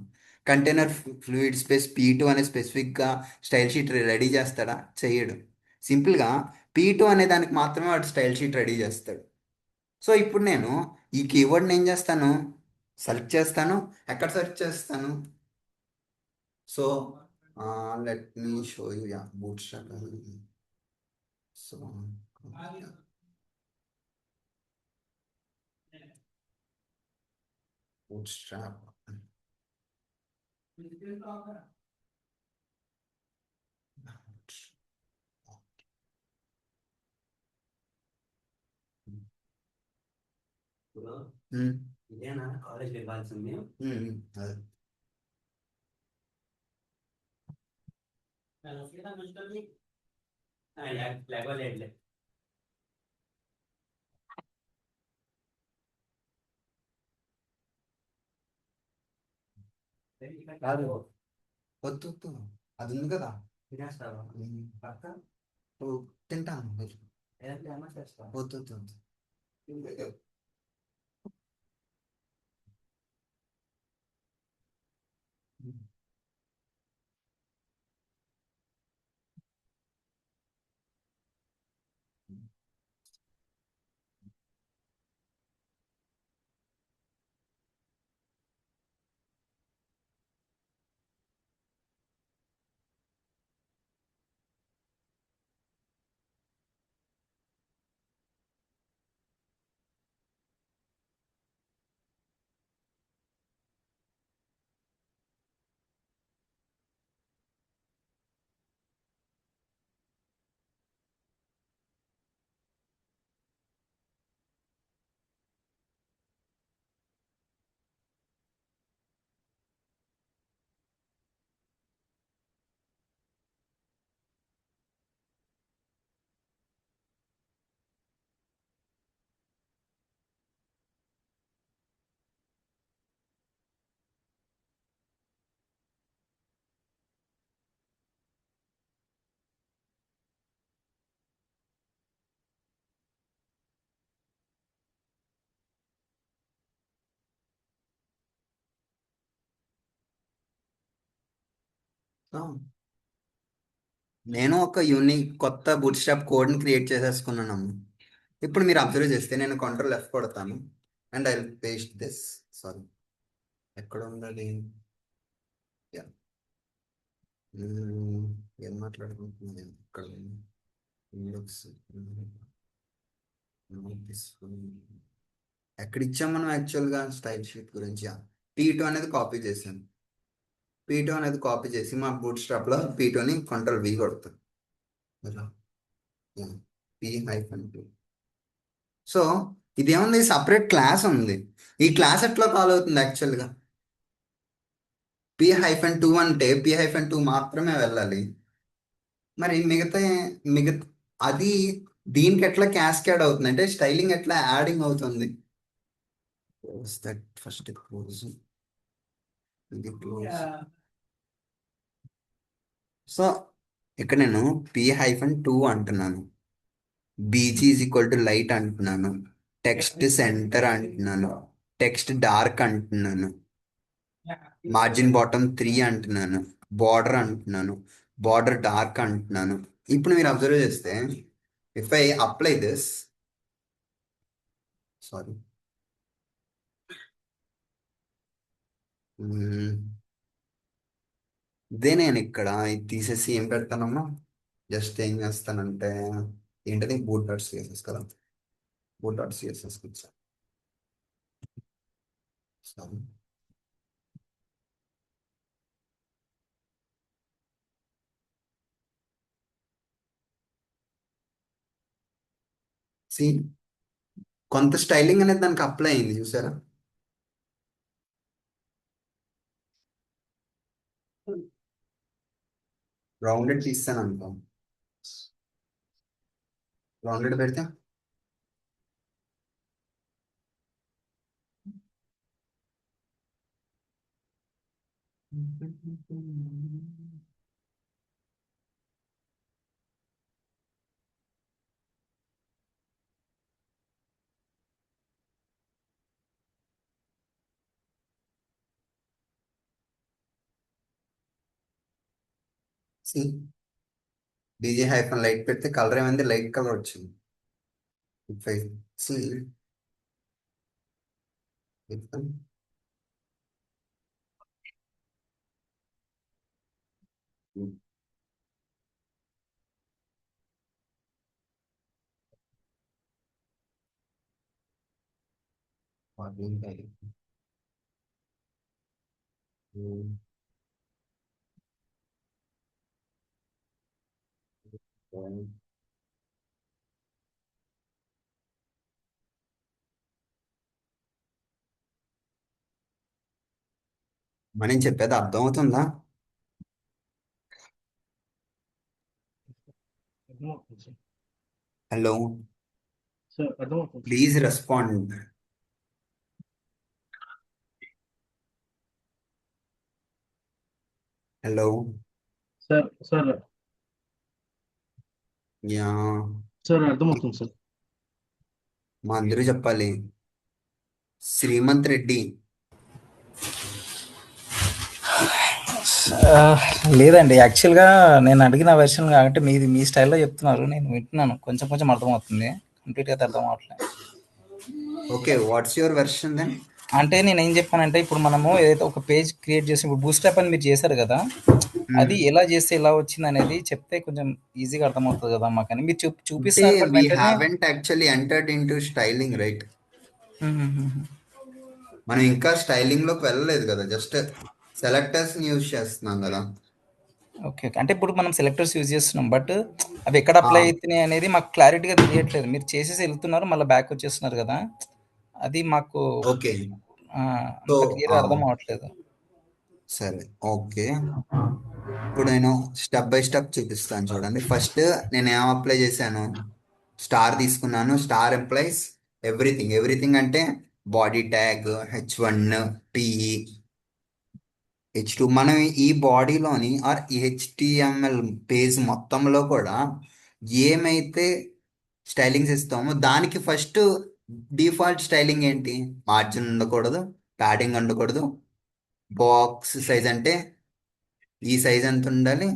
కంటైనర్ ఫ్లూయిడ్ స్పేస్ P2 అనే స్పెసిఫిక్గా స్టైల్ షీట్ రెడీ చేస్తాడా? చేయడు. సింపుల్గా P2 అనే దానికి మాత్రమే వాడు స్టైల్ షీట్ రెడీ చేస్తాడు. సో ఇప్పుడు నేను ఈ కీవర్డ్ని ఏం చేస్తాను, సెలెక్ట్ చేస్తాను. ఎక్కడ సెర్చ్ చేస్తాను? So let me show you, yeah, boot strap. So boot strap. ఇదేనా కాలేజ్ ఇవ్వాల్సింది? అదే. కాదు, వద్దు వద్దు, అది ఉంది కదా, తినేస్తావా? పక్క నువ్వు తింటాను. వద్దు వద్దు వద్దు. సో నేను ఒక యూనిక్ కొత్త బూట్ స్ట్రాప్ కోడ్ని క్రియేట్ చేసేసుకున్నాను. ఇప్పుడు మీరు అబ్జర్వ్ చేస్తే నేను Ctrl F కొడతాను and I paste this. Sorry, ఎక్కడ ఉండాలి? Yeah. ఏం మాట్లాడుకుంటున్నాను నేను ఇక్కడ? ఇండెక్స్ ఎక్కడ ఇచ్చాం మనం యాక్చువల్గా స్టైల్ షీట్ గురించి? P2 అనేది కాపీ చేశాను. P2 అనేది కాపీ చేసి మా బూట్ స్ట్రాప్లో P2ని Ctrl V కొడతాను. P-2 సో ఇదేముంది, సపరేట్ క్లాస్ ఉంది. ఈ క్లాస్ ఎట్లా కాల్ అవుతుంది యాక్చువల్గా? P-2 అంటే P-2 మాత్రమే వెళ్ళాలి. మరి మిగతా అది దీనికి ఎట్లా క్యాస్కేడ్ అవుతుంది అంటే స్టైలింగ్ ఎట్లా యాడింగ్ అవుతుంది? దట్ ఫస్ట్ క్లోజ్, ఇది క్లోజ్. సో ఇక్కడ నేను P-2 అంటున్నాను, BG is equal to light అంటున్నాను, టెక్స్ట్ సెంటర్ అంటున్నాను, టెక్స్ట్ డార్క్ అంటున్నాను, మార్జిన్ బాటమ్ 3 అంటున్నాను, బార్డర్ అంటున్నాను, బార్డర్ డార్క్ అంటున్నాను. ఇప్పుడు మీరు అబ్జర్వ్ చేస్తే, if I apply this, sorry, ఇదే నేను ఇక్కడ ఇది తీసేసి ఏం పెడతానమ్మా, జస్ట్ ఏం చేస్తానంటే, ఏంటది, బూట్ డాట్ సిఎస్ఎస్ కదా, బూట్ డాట్ సిఎస్ఎస్ ఇచ్చాను. సారీ, సి, కొంత స్టైలింగ్ అనేది దానికి అప్లై అయింది చూసారా? రౌండెడ్ తీస్తాను అనుకో, రౌండెడ్ పెడితే సి, డీజే హైఫన్ లైట్ పెడితే కలర్ ఏమైంది, లైట్ కలర్ వచ్చింది. ఇఫ్ ఐ సి, మనం చెప్పేది అర్థమవుతుందా? అర్థమవుతుంది సార్. హలో, సార్ అర్థమవుతుంది sir. Please respond. Hello, sir sir yeah, sir అర్థమవుతుంది సార్. మా అందరూ చెప్పాలి. శ్రీమంత్ రెడ్డి, ఆ, లేదండి యాక్చువల్గా నేను అడిగిన వెర్షన్ కాబట్టి మీది మీ స్టైల్లో చెప్తున్నారు, నేను వింటున్నాను, కొంచెం కొంచెం అర్థమవుతుంది, కంప్లీట్గా అయితే అర్థం అవ్వట్లేదు. Okay, what's your version then? అంటే నేను ఏం చెప్పానంటే, ఇప్పుడు మనము ఏదైతే ఒక పేజ్ క్రియేట్ చేసి ఇప్పుడు బూస్టాప్ అని మీరు చేశారు కదా, అది ఎలా చేస్తే ఎలా వచ్చింది అనేది చెప్తే కొంచెం ఈజీగా అర్థమవుతుంది కదా మాకని మీరు అంటే చూపిస్తున్నారు, బట్ వీ వెంటనే haven't actually entered in to styling, right? మనం ఇంకా స్టైలింగ్ లోకి వెళ్ళలేదు కదా, జస్ట్ సెలెక్టర్స్ ని యూజ్ చేస్తున్నాం కదా. ఓకే ఓకే, అంటే ఇప్పుడు మనం సెలెక్టర్స్ యూజ్ చేస్తున్నాం, బట్ అవి ఎక్కడ అప్లై అవుతున్నాయి అనేది మాకు క్లారిటీగా తెలియట్లేదు. మీరు చేసేసి వెళ్తున్నారు, మళ్ళీ బ్యాక్ వచ్చేస్తున్నారు కదా, అది మాకు ఓకే, ఆ, సో అంత క్లియర్గా అర్థం అవ్వట్లేదు. సరే, ఓకే, ఇప్పుడు నేను స్టెప్ బై స్టెప్ చూపిస్తాను చూడండి. ఫస్ట్ నేను ఏం అప్లై చేశాను, స్టార్ తీసుకున్నాను. స్టార్ ఎంప్లాయిస్ ఎవ్రీథింగ్, ఎవ్రీథింగ్ అంటే body tag, H1, PE, H2. మనం ఈ బాడీలోని ఆర్ ఈ HTML పేజ్ మొత్తంలో కూడా ఏమైతే స్టైలింగ్స్ ఇస్తామో దానికి ఫస్ట్ డిఫాల్ట్ స్టైలింగ్ ఏంటి, మార్జిన్ ఉండకూడదు, ప్యాడింగ్ ఉండకూడదు, బాక్స్ సైజ్ అంటే ఈ సైజ్ ఎంత ఉండాలి,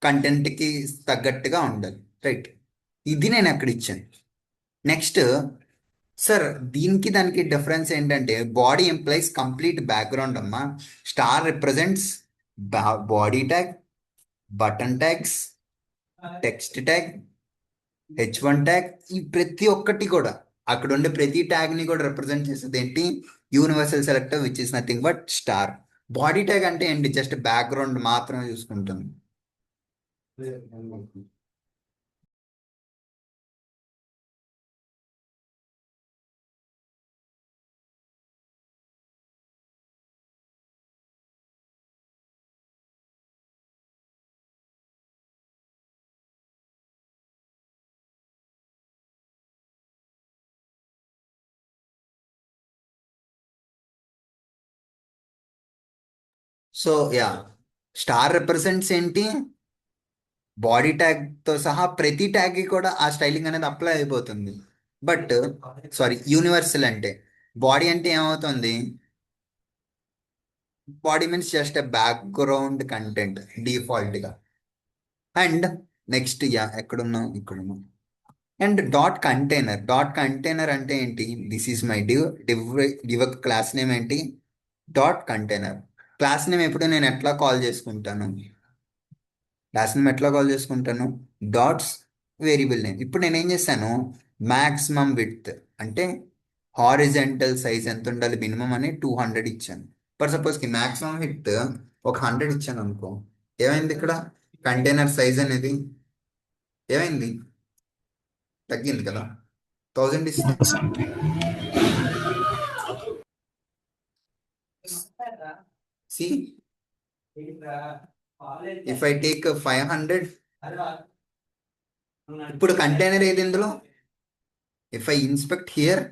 కంటెంట్కి తగ్గట్టుగా ఉండాలి, రైట్? ఇది నేను అక్కడ ఇచ్చాను. నెక్స్ట్, సార్ దీనికి దానికి డిఫరెన్స్ ఏంటంటే, బాడీ ఎంప్లాయిస్ కంప్లీట్ బ్యాక్గ్రౌండ్ అమ్మా, star represents body tag, button tags, text tag, H1 tag, ఈ ప్రతి ఒక్కటి కూడా అక్కడ ఉండే ప్రతి ట్యాగ్ ని కూడా రిప్రజెంట్ చేసేది ఏంటి, universal selector which is nothing but star. Body tag అంటే ఏంటి, జస్ట్ బ్యాక్గ్రౌండ్ మాత్రమే చూసుకుంటుంది. సో యా, స్టార్ రిప్రజెంట్స్ ఏంటి, బాడీ ట్యాగ్ తో సహా ప్రతి ట్యాగ్ కి కూడా ఆ స్టైలింగ్ అనేది అప్లై అయిపోతుంది. బట్ సారీ, యూనివర్సల్ అంటే బాడీ అంటే ఏమవుతుంది, body means just a background content default గా. అండ్ నెక్స్ట్ యా, ఎక్కడున్నాం, ఇక్కడున్నాం. అండ్ డాట్ కంటైనర్ అంటే ఏంటి, this is my give class name ఏంటి, డాట్ కంటైనర్. క్లాస్ నేమ్ ఎప్పుడు నేను ఎట్లా కాల్ చేసుకుంటాను, క్లాస్ నేమ్ ఎట్లా కాల్ చేసుకుంటాను, డాట్స్ వేరియబుల్ నేమ్. ఇప్పుడు నేను ఏం చేశాను, మాక్సిమం విడ్త్ అంటే హారిజెంటల్ సైజ్ ఎంత ఉండాలి మినిమం అని 200 ఇచ్చాను. ఫర్ సపోజ్ కి మాక్సిమం విడ్త్ ఒక 100 ఇచ్చాను అనుకో, ఏమైంది ఇక్కడ, కంటైనర్ సైజ్ అనేది ఏమైంది, తగ్గింది కదా. 1000 ఇస్తే సి, ఇఫ్ ఐ టేక్ 500, ఇప్పుడు కంటైనర్ ఏది ఇందులో, if I inspect here,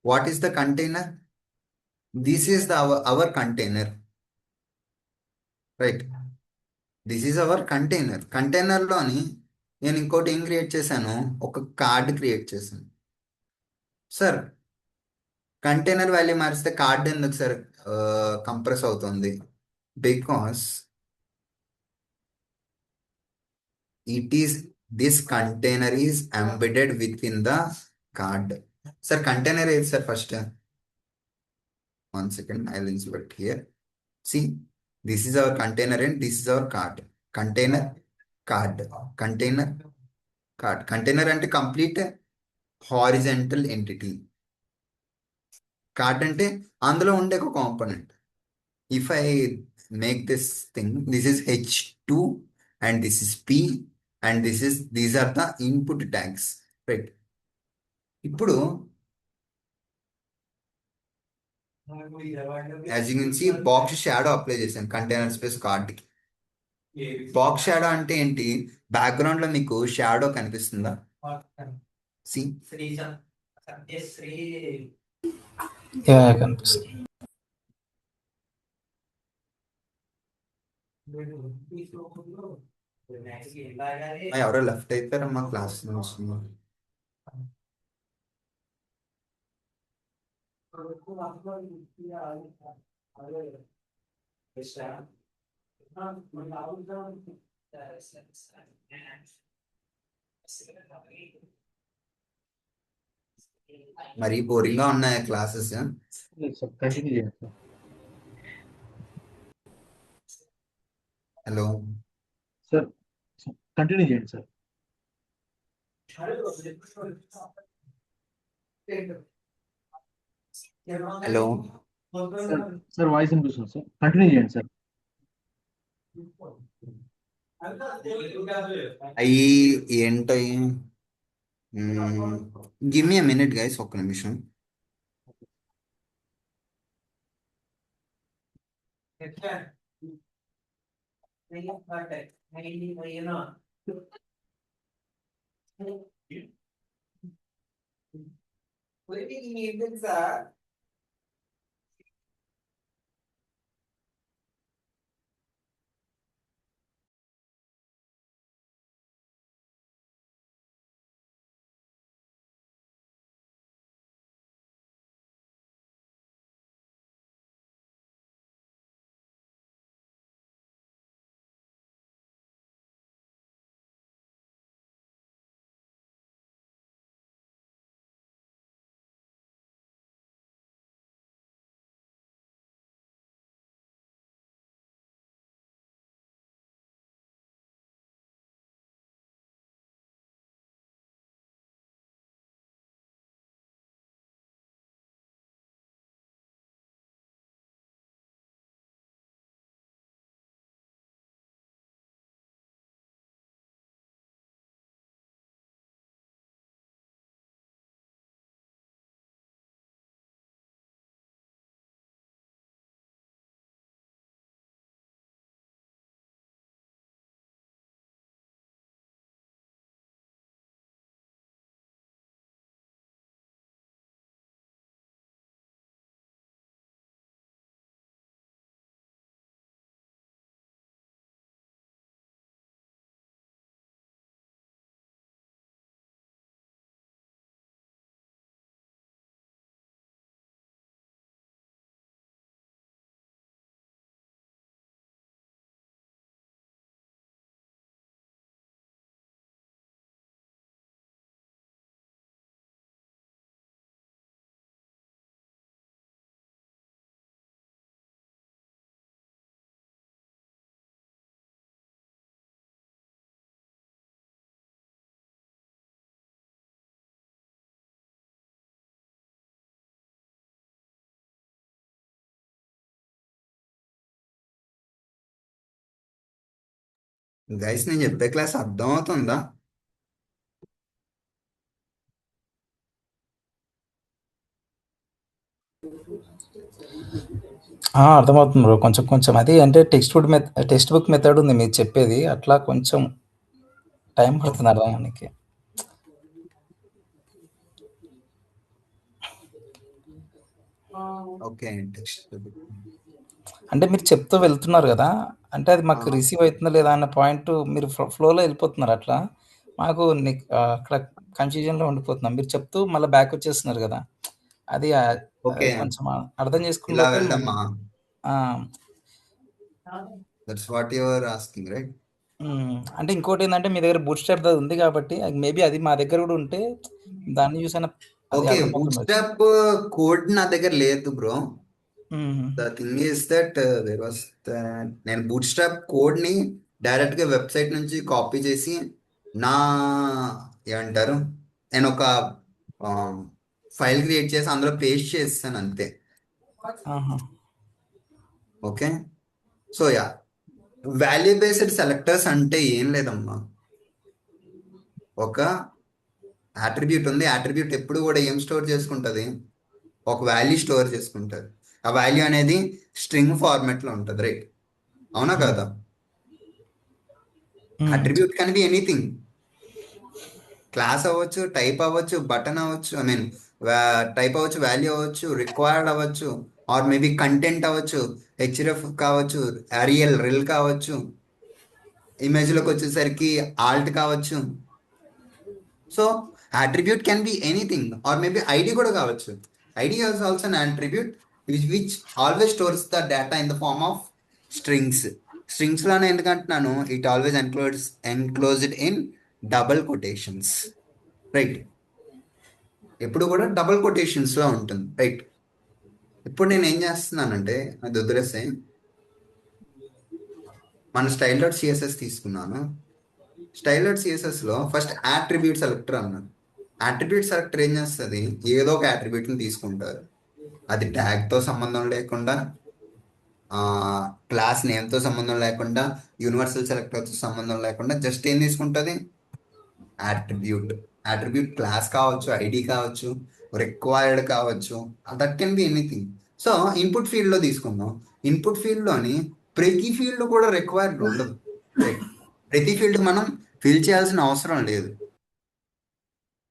what is the container, this is the our container, right. This is our container. కంటైనర్లోని నేను ఇంకోటి ఏం క్రియేట్ చేశాను, ఒక కార్డ్ క్రియేట్ చేశాను. సార్ కంటైనర్ వాల్యూ మారిస్తే కార్డ్ ఎందుకు సార్ కంప్రెస్ అవుతుంది, because it is this container is embedded within the card. Sir container ఏది sir, first 1 second, I'll insert here. See, this is our container and this is our card. Container, card, container, card. Container అంటే complete horizontal entity. Card అంటే అందులో ఉండే ఒక component. If I make this thing, this is H2 and this is P and these are the input tags, right. ఇప్పుడు as you can see box shadow apply చేశాను container space card కి. Box shadow అంటే ఏంటి, background లో మీకు shadow కనిపిస్తుందా, C, కనిపిస్తుంది. ఎవరో లెఫ్ట్ అయిపోయారు మా క్లాస్ నుంచి. మరి బోరింగ్ గా ఉన్నాయి క్లాసెస్. లేదు సార్, కంటిన్యూ చేయండి సార్. హలో సార్ కంటిన్యూ చేయండి సార్. హలో సార్ వాయిస్ వినిపిస్తుంది సార్, కంటిన్యూ చేయండి సార్. అయ్యి ఏంటయి, give me a minute guys, ఒక్క నిమిషం. గైస్ నేను చెప్పే క్లాస్ అర్థం అవుతుందా? అర్థమవుతుంది బ్రో. కొంచెం కొంచెం అది అంటే టెక్స్ట్ బుక్ మెథడ్ ఉంది మీరు చెప్పేది. అట్లా కొంచెం టైం పడుతుంది అర్థమవడానికి. Okay text. అంటే మీరు చెప్తూ వెళ్తున్నారు గదా! అంటే అది మాకు రిసీవ్ అయితుందా లేదా అన్న పాయింట్ మీరు ఫ్లోలో వెళ్ళిపోతున్నారు అట్లా. మాకు అక్కడ కన్‌ఫ్యూజన్‌లో ఉండిపోతున్నాం. మీరు చెప్తూ మళ్ళా బ్యాక్ వచ్చేస్తున్నారు గదా! అది ఓకే కొంచెం అర్థం చేసుకునే ఇలా లోపే వెళ్దామా? ఆ! That's what your asking right? అంటే ఇంకోటేందంటే మీ దగ్గర బూట్‌స్ట్రాప్ అది ఉంది కాబట్టి మేబీ అది మా దగ్గర గూడా ఉంటే దాన్ని చూసైనా అది ఓకే అర్థమవుతుండొచ్చు. బూట్‌స్ట్రాప్ కోడ్ నా దగ్గర లేదు bro. Hmm. The thing is that there was నేను బూట్‌స్ట్రాప్ కోడ్ని డైరెక్ట్గా వెబ్సైట్ నుంచి కాపీ చేసి నా ఏమంటారు నేను ఒక ఫైల్ క్రియేట్ చేసి అందులో పేస్ట్ చేస్తాను అంతే. ఆహా! Okay so yeah value based selectors అంటే ఏం లేదమ్మా. ఒక అట్రిబ్యూట్ ఉంది, అట్రిబ్యూట్ ఎప్పుడు కూడా ఏం స్టోర్ చేసుకుంటుంది? ఒక వాల్యూ స్టోర్ చేసుకుంటుంది. ఆ వాల్యూ అనేది స్ట్రింగ్ ఫార్మాట్లో ఉంటుంది రైట్? అవునా హ్మ్. కదా? హ్మ్. Attribute can be anything. Class అవ్వచ్చు, టైప్ అవ్వచ్చు, బటన్ అవ్వచ్చు, ఐ మీన్ టైప్ అవ్వచ్చు, వాల్యూ అవ్వచ్చు, రిక్వైర్డ్ అవ్వచ్చు, ఆర్ మేబీ కంటెంట్ అవ్వచ్చు, హెచ్ఎఫ్ కావచ్చు, అరియల్ రిల్ కావచ్చు, ఇమేజ్లోకి వచ్చేసరికి ఆల్ట్ కావచ్చు. So attribute can be anything or maybe ID కూడా కావచ్చు. ID is also an attribute which always stores the data in the form of strings. Strings లోనే ఎందుకంటున్నాను, it always enclosed in double quotations, right? ఎప్పుడు కూడా double quotations లో ఉంటుంది right? ఇప్పుడు నేను ఏం చేస్తున్నానంటే అది వదిలేస్తే మన స్టైల్ డాట్ సిఎస్ఎస్ తీసుకున్నాను. స్టైల్ డాట్ సిఎస్ఎస్ లో ఫస్ట్ యాట్రిబ్యూట్ సెలెక్టర్ అన్నాను. యాట్రిబ్యూట్ సెలెక్టర్ ఏం చేస్తుంది? ఏదో ఒక attribute ని తీసుకుంటారు. అది tag తో సంబంధం లేకుండా, క్లాస్ నేమ్తో సంబంధం లేకుండా, యూనివర్సల్ సెలెక్టర్తో సంబంధం లేకుండా జస్ట్ ఏం తీసుకుంటుంది? యాట్రిబ్యూట్. యాట్రిబ్యూట్ క్లాస్ కావచ్చు, ఐడి కావచ్చు, రిక్వైర్డ్ కావచ్చు, that can be anything. So input ఫీల్డ్లో తీసుకుందాం. ఇన్పుట్ ఫీల్డ్లోని ప్రతి ఫీల్డ్ కూడా రిక్వైర్డ్ ఉండదు రైట్? ప్రతి ఫీల్డ్ మనం ఫిల్ చేయాల్సిన అవసరం లేదు.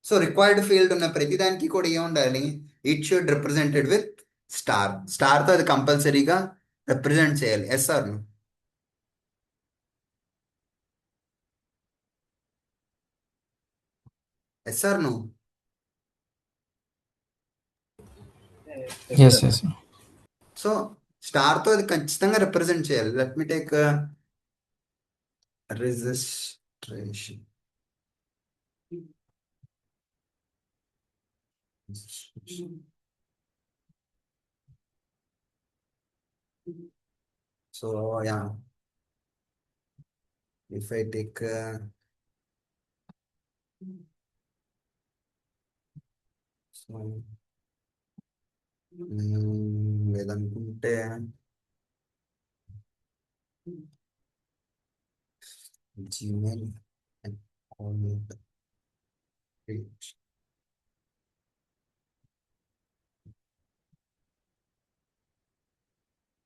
సో రిక్వైర్డ్ ఫీల్డ్ ఉన్న ప్రతిదానికి కూడా ఏముండాలి? It should represented with star. స్టార్తో అది కంపల్సరీగా రిప్రజెంట్ చేయాలి. Yes or no? Yes or no? Yes. Yes. So స్టార్తో అది ఖచ్చితంగా రిప్రజెంట్ చేయాలి. Let me take registration. So yeah if I take లేదనుకుంటే జీమెయిల్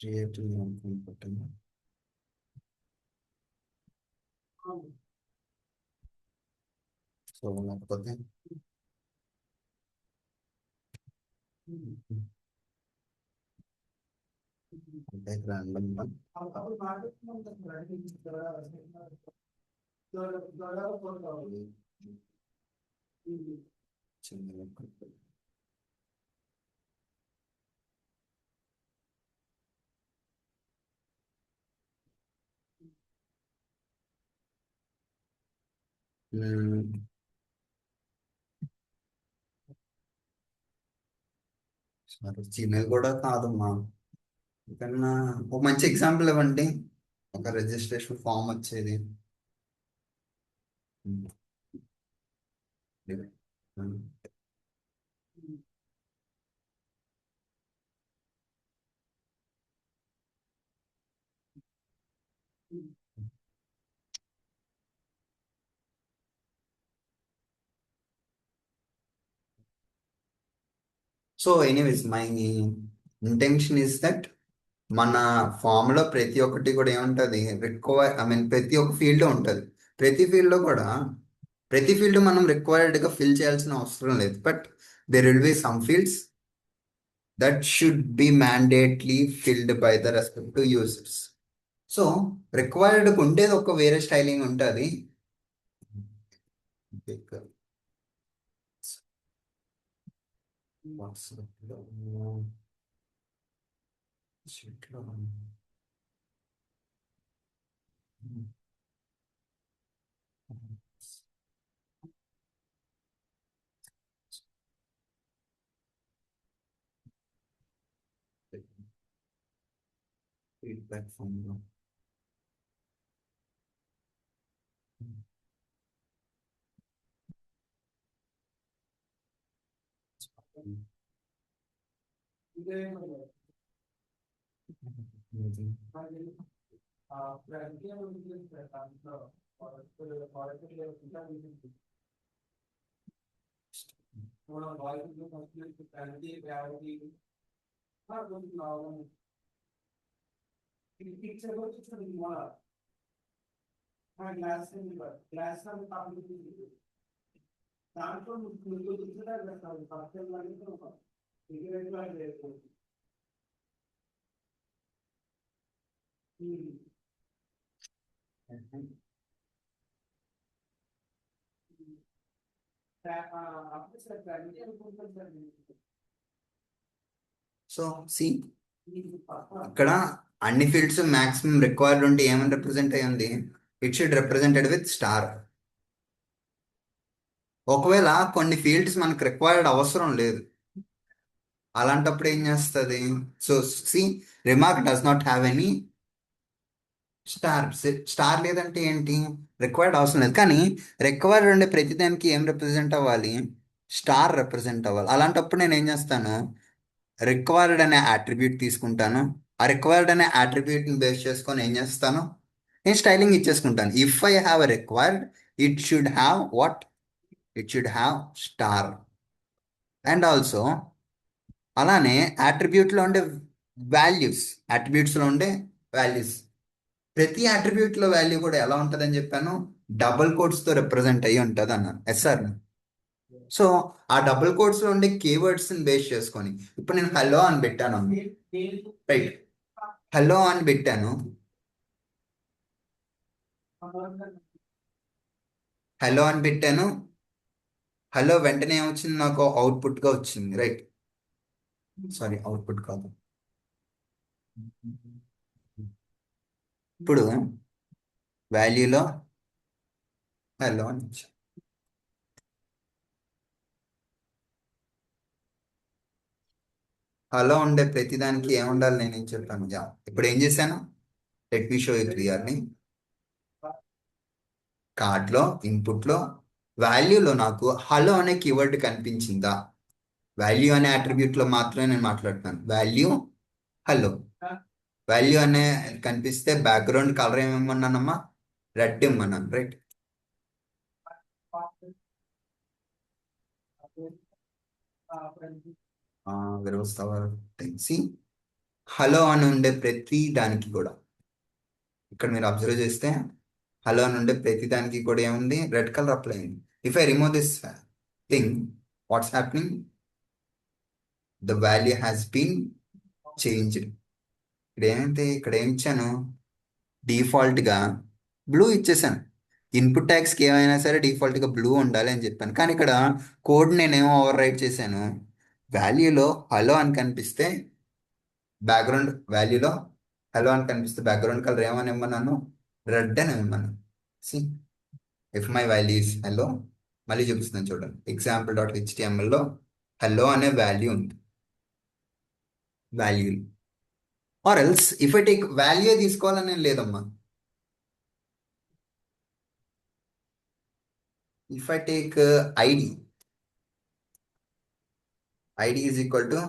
క్రియేట్ అనుకుంటున్నాను. సో లేకపోతే అంటే random గా చిన్నగా జీమెయిల్ కూడా కాదమ్మా. కన్నా ఒక మంచి ఎగ్జాంపుల్ ఇవ్వండి, ఒక రిజిస్ట్రేషన్ ఫామ్ వచ్చేది. So anyways my intention is that మన ఫామ్లో ప్రతి ఒక్కటి కూడా ఏముంటుంది ప్రతి ఒక్క ఫీల్డ్ ఉంటుంది. ప్రతి ఫీల్డ్లో కూడా ప్రతి ఫీల్డ్ మనం రిక్వైర్డ్గా ఫిల్ చేయాల్సిన అవసరం లేదు. But there will be some fields that should be mandatorily filled by the respective users. So required ఉండేది ఒక వేరే స్టైలింగ్ ఉంటుంది. ఫీడ్బ్యాక్ ఫామ్లో సో సి ఇక్కడ అన్ని ఫీల్డ్స్ మాక్సిమం రిక్వైర్డ్ ఉంటే ఏమని రిప్రజెంట్ అయ్యింది? It should represented with star. ఒకవేళ కొన్ని ఫీల్డ్స్ మనకు రిక్వైర్డ్ అవసరం లేదు, అలాంటప్పుడు ఏం చేస్తుంది? So see remark does not have any star. Star లేదంటే ఏంటి? రిక్వైర్డ్ అవసరం లేదు. కానీ రిక్వైర్డ్ ఉండే ప్రతిదానికి ఏం రిప్రజెంట్ అవ్వాలి? స్టార్ రిప్రజెంట్ అవ్వాలి. అలాంటప్పుడు నేను ఏం చేస్తాను? రిక్వైర్డ్ అనే అట్రిబ్యూట్ తీసుకుంటాను. ఆ రిక్వైర్డ్ అనే అట్రిబ్యూట్ని బేస్ చేసుకొని ఏం చేస్తాను? నేను స్టైలింగ్ ఇచ్చేసుకుంటాను. If I have a required, it should have what? It should have star. And also అలానే అట్రిబ్యూట్లో ఉండే అట్రిబ్యూట్స్లో ఉండే వాల్యూస్, ప్రతి అట్రిబ్యూట్లో వాల్యూ కూడా ఎలా ఉంటుందని చెప్పాను? డబుల్ కోట్స్తో రిప్రజెంట్ అయ్యి ఉంటుంది అన్నాను. ఎస్ఆర్. సో ఆ డబుల్ కోట్స్లో ఉండే కీవర్డ్స్ని బేస్ చేసుకొని ఇప్పుడు నేను హలో అని పెట్టాను, రైట్? హలో అని పెట్టాను. హలో అని పెట్టాను. హలో వెంటనే ఏమొచ్చింది? నాకు అవుట్పుట్గా వచ్చింది, రైట్? సారీ, అవుట్పుట్ కాదు. ఇప్పుడు వాల్యూలో హలో అని ఇచ్చాను. హలో ఉండే ప్రతిదానికి ఏముండాలి? నేనేం చెప్పాను? ఇప్పుడు ఏం చేశాను? Let me show you clearly. కార్డ్లో ఇన్పుట్లో వాల్యూలో నాకు హలో అనే కీవర్డ్ కనిపించిందా? వాల్యూ అనే అట్రిబ్యూట్లో మాత్రమే నేను మాట్లాడుతున్నాను. Value hello. వాల్యూ అనే కనిపిస్తే బ్యాక్గ్రౌండ్ కలర్ ఏమేమన్నానమ్మా? రెడ్ ఇమ్మన్నాను, రైట్? హలో అని ఉండే ప్రతి దానికి కూడా ఇక్కడ మీరు అబ్జర్వ్ చేస్తే హలో అని ఉండే ప్రతి దానికి కూడా ఏముంది? రెడ్ కలర్ అప్లై అయింది. If I remove this thing, what's happening? The value has been changed. ఇక్కడ ఏం ఇచ్చాను? డిఫాల్ట్గా బ్లూ ఇచ్చేసాను. ఇన్పుట్ ట్యాగ్స్కి ఏమైనా సరే డిఫాల్ట్గా బ్లూ ఉండాలి అని చెప్పాను. కానీ ఇక్కడ కోడ్ నేనేమో ఓవర్ రైట్ చేశాను. వాల్యూలో హలో అని కనిపిస్తే వాల్యూలో హలో అని కనిపిస్తే బ్యాక్గ్రౌండ్ కలర్ ఏమని ఇమ్మన్నాను? రెడ్ అని ఇమ్మన్నాను. See if my value is hello, మళ్ళీ చూపిస్తున్నాను చూడండి. example.htmlలో హలో అనే వాల్యూ ఉంది. Value or else if I take value తీసుకోవాలని లేదమ్మా. If I take ID is equal to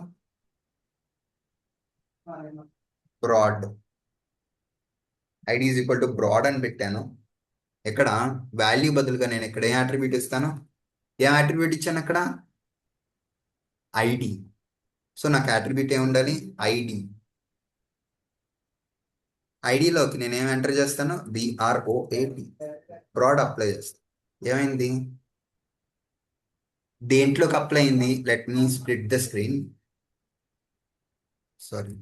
brad. ID is equal to brad అని పెట్టాను. ఇక్కడ వాల్యూ బదులుగా నేను ఇక్కడ ఏం అట్రిబ్యూట్ ఇస్తాను? ఏం అట్రిబ్యూట్ ఇచ్చాను అక్కడ? ఐడి. సో నాకు అట్రిబ్యూట్ ఏమి ఉండాలి? ఐడి. ఐడిలోకి నేను ఏం ఎంటర్ చేస్తాను? BROAD. బ్రాడ్ అప్లై చేస్తాను. ఏమైంది? దేంట్లోకి అప్లై అయింది? Let me split the screen. Sorry.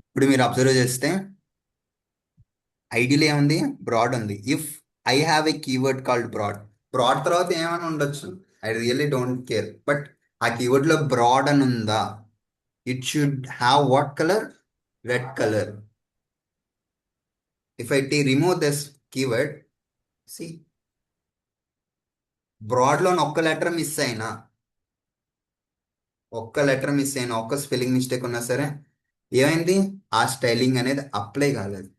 ఇప్పుడు మీరు అబ్జర్వ్ చేస్తే ఐడిలో ఏముంది? బ్రాడ్ ఉంది. If I have a keyword called broad, broad తర్వాత ఏమైనా ఉండొచ్చు, I really don't care. But ఆ కీవర్డ్ లో బ్రాడ్ అని ఉందా? It should have what colour? Red colour. If I remove this keyword, see broad లో ఒక్క లెటర్ మిస్ అయినా, ఒక్క స్పెల్లింగ్ మిస్టేక్ ఉన్నా సరే ఏమైంది? ఆ స్టైలింగ్ అనేది అప్లై కాలేదు.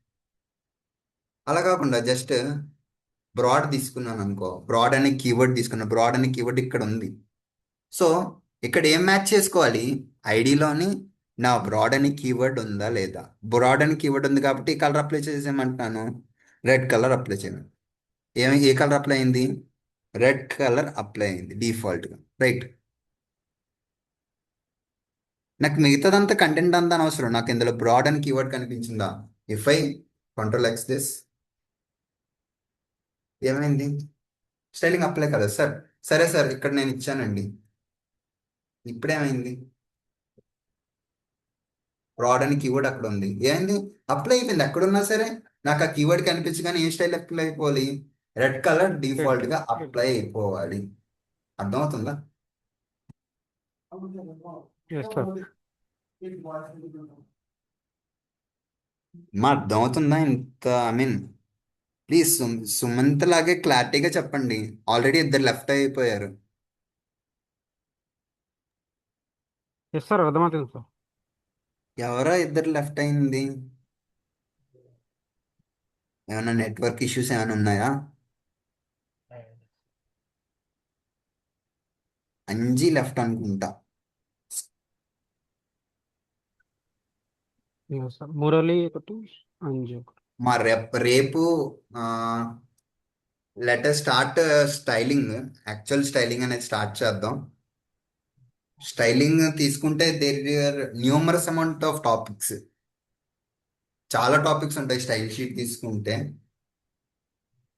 అలా కాకుండా జస్ట్ బ్రాడ్ తీసుకున్నాను అనుకో, బ్రాడ్ అనే కీవర్డ్ తీసుకున్నాను, బ్రాడ్ అనే కీవర్డ్ ఇక్కడ ఉంది. సో ఇక్కడ ఏం మ్యాచ్ చేసుకోవాలి? ఐడిలోని నా బ్రాడ్ అనే కీవర్డ్ ఉందా లేదా? బ్రాడ్ అనే కీవర్డ్ ఉంది కాబట్టి ఈ కలర్ అప్లై చేసేయమంటున్నాను, రెడ్ కలర్ అప్లై చేయను. ఏ కలర్ అప్లై అయింది? రెడ్ కలర్ అప్లై అయింది డిఫాల్ట్గా, రైట్. నాకు మిగతాదంతా కంటెంట్ అంతా అనవసరం, నాకు ఇందులో బ్రాడ్ అని కీవర్డ్ కనిపించిందా? ఇఫ్ ఐ Ctrl+X దిస్, ఏమైంది? స్టైలింగ్ అప్లై కదా సార్. సరే సార్, ఇక్కడ నేను ఇచ్చానండి, ఇప్పుడేమైంది? బ్రాడ్ అని కీవర్డ్ అక్కడ ఉంది, ఏమైంది? అప్లై అయిపోయింది. ఎక్కడున్నా సరే నాకు ఆ కీవర్డ్ కనిపించి, కానీ ఏ స్టైల్ అప్లై అయిపోవాలి? రెడ్ కలర్ డిఫాల్ట్ గా అప్లై అయిపోవాలి. అర్థమవుతుందా? Yes sir. మా అర్థమవుతుందా? ఇంత ఐ మీన్ ప్లీజ్ సుమంత్ లాగే క్లారిటీగా చెప్పండి. ఆల్రెడీ ఇద్దరు లెఫ్ట్ అయిపోయారు. ఎస్ సార్, అర్థమవుతుంది సార్. ఎవరో ఇద్దరు లెఫ్ట్ అయింది? ఏమైనా నెట్వర్క్ ఇష్యూస్ ఏమైనా ఉన్నాయా? అంజీ లెఫ్ట్ అనుకుంటా. ఎస్ సార్, మురళి ఒకటి, అంజు ఒకటి. మా రేపు letter start styling. Actual styling అనేది స్టార్ట్ చేద్దాం. స్టైలింగ్ తీసుకుంటే there are numerous amount of topics, చాలా టాపిక్స్ ఉంటాయి. స్టైల్ షీట్ తీసుకుంటే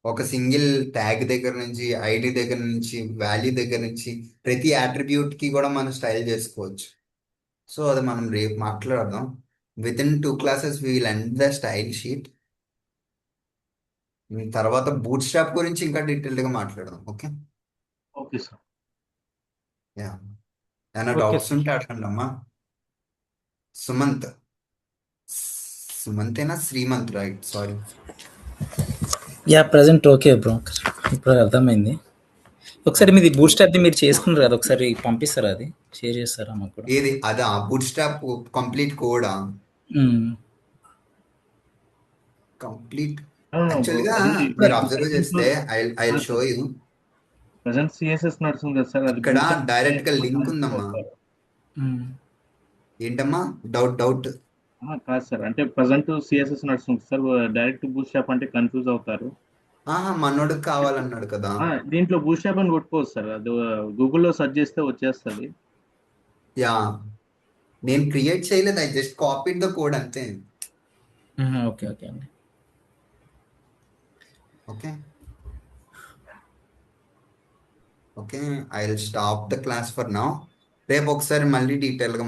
ఒక సింగిల్ ట్యాగ్ దగ్గర నుంచి, ఐడి దగ్గర నుంచి, వాల్యూ దగ్గర నుంచి, ప్రతి attribute కి కూడా మనం స్టైల్ చేసుకోవచ్చు. సో అది మనం రేపు మాట్లాడదాం. Within 2 classes we will end the style sheet. తర్వాత బూట్ స్ట్రాప్ గురించి ఇంకా డీటెయిల్డ్గా మాట్లాడదాం. Okay okay sir. యా, ఏమైనా ఓకే డౌట్స్ సార్. ఉంటే అడగండి అమ్మా. సుమంత్, సుమంతేనా? Srimanth, right, sorry. Yeah present okay bro, ఇప్పుడు అర్థమైంది. ఒకసారి మీది బూట్ స్టాప్ మీరు చేసుకున్నారు కదా, ఒకసారి పంపిస్తారా? అది షేర్ చేస్తారా మాకు కూడా? ఏది అదా? బూట్ స్ట్రాప్ కంప్లీట్ కోడా? కంప్లీట్ యాక్చువల్గా మీరు అబ్జర్వ్ చేస్తే I show you. Present CSS నడుస్తుంది కదా సార్, అది ఇక్కడ bootstrap డైరెక్ట్ గా లింక్ confuse ఉందమ్మా. అవుతారు. ఏంటమ్మా డౌట్? కాదు సార్, అంటే ప్రజెంట్ సిఎస్ఎస్ నడుస్తుంది సార్, డైరెక్ట్ బూట్స్ట్రాప్ అంటే కన్ఫ్యూజ్ అవుతారు. మనోడికి కావాలన్నాడు కదా. దీంట్లో బూట్స్ట్రాప్ అని కొట్టుకోవచ్చు సార్, అది గూగుల్లో సెర్చ్ చేస్తే వచ్చేస్తుంది. యా, నేను క్రియేట్ చేయలేదు, I just copied the code అంతే. ఓకే ఓకే అండి. Okay okay, I will stop the class for now. రేపు ఒకసారి మళ్ళీ డీటెయిల్గా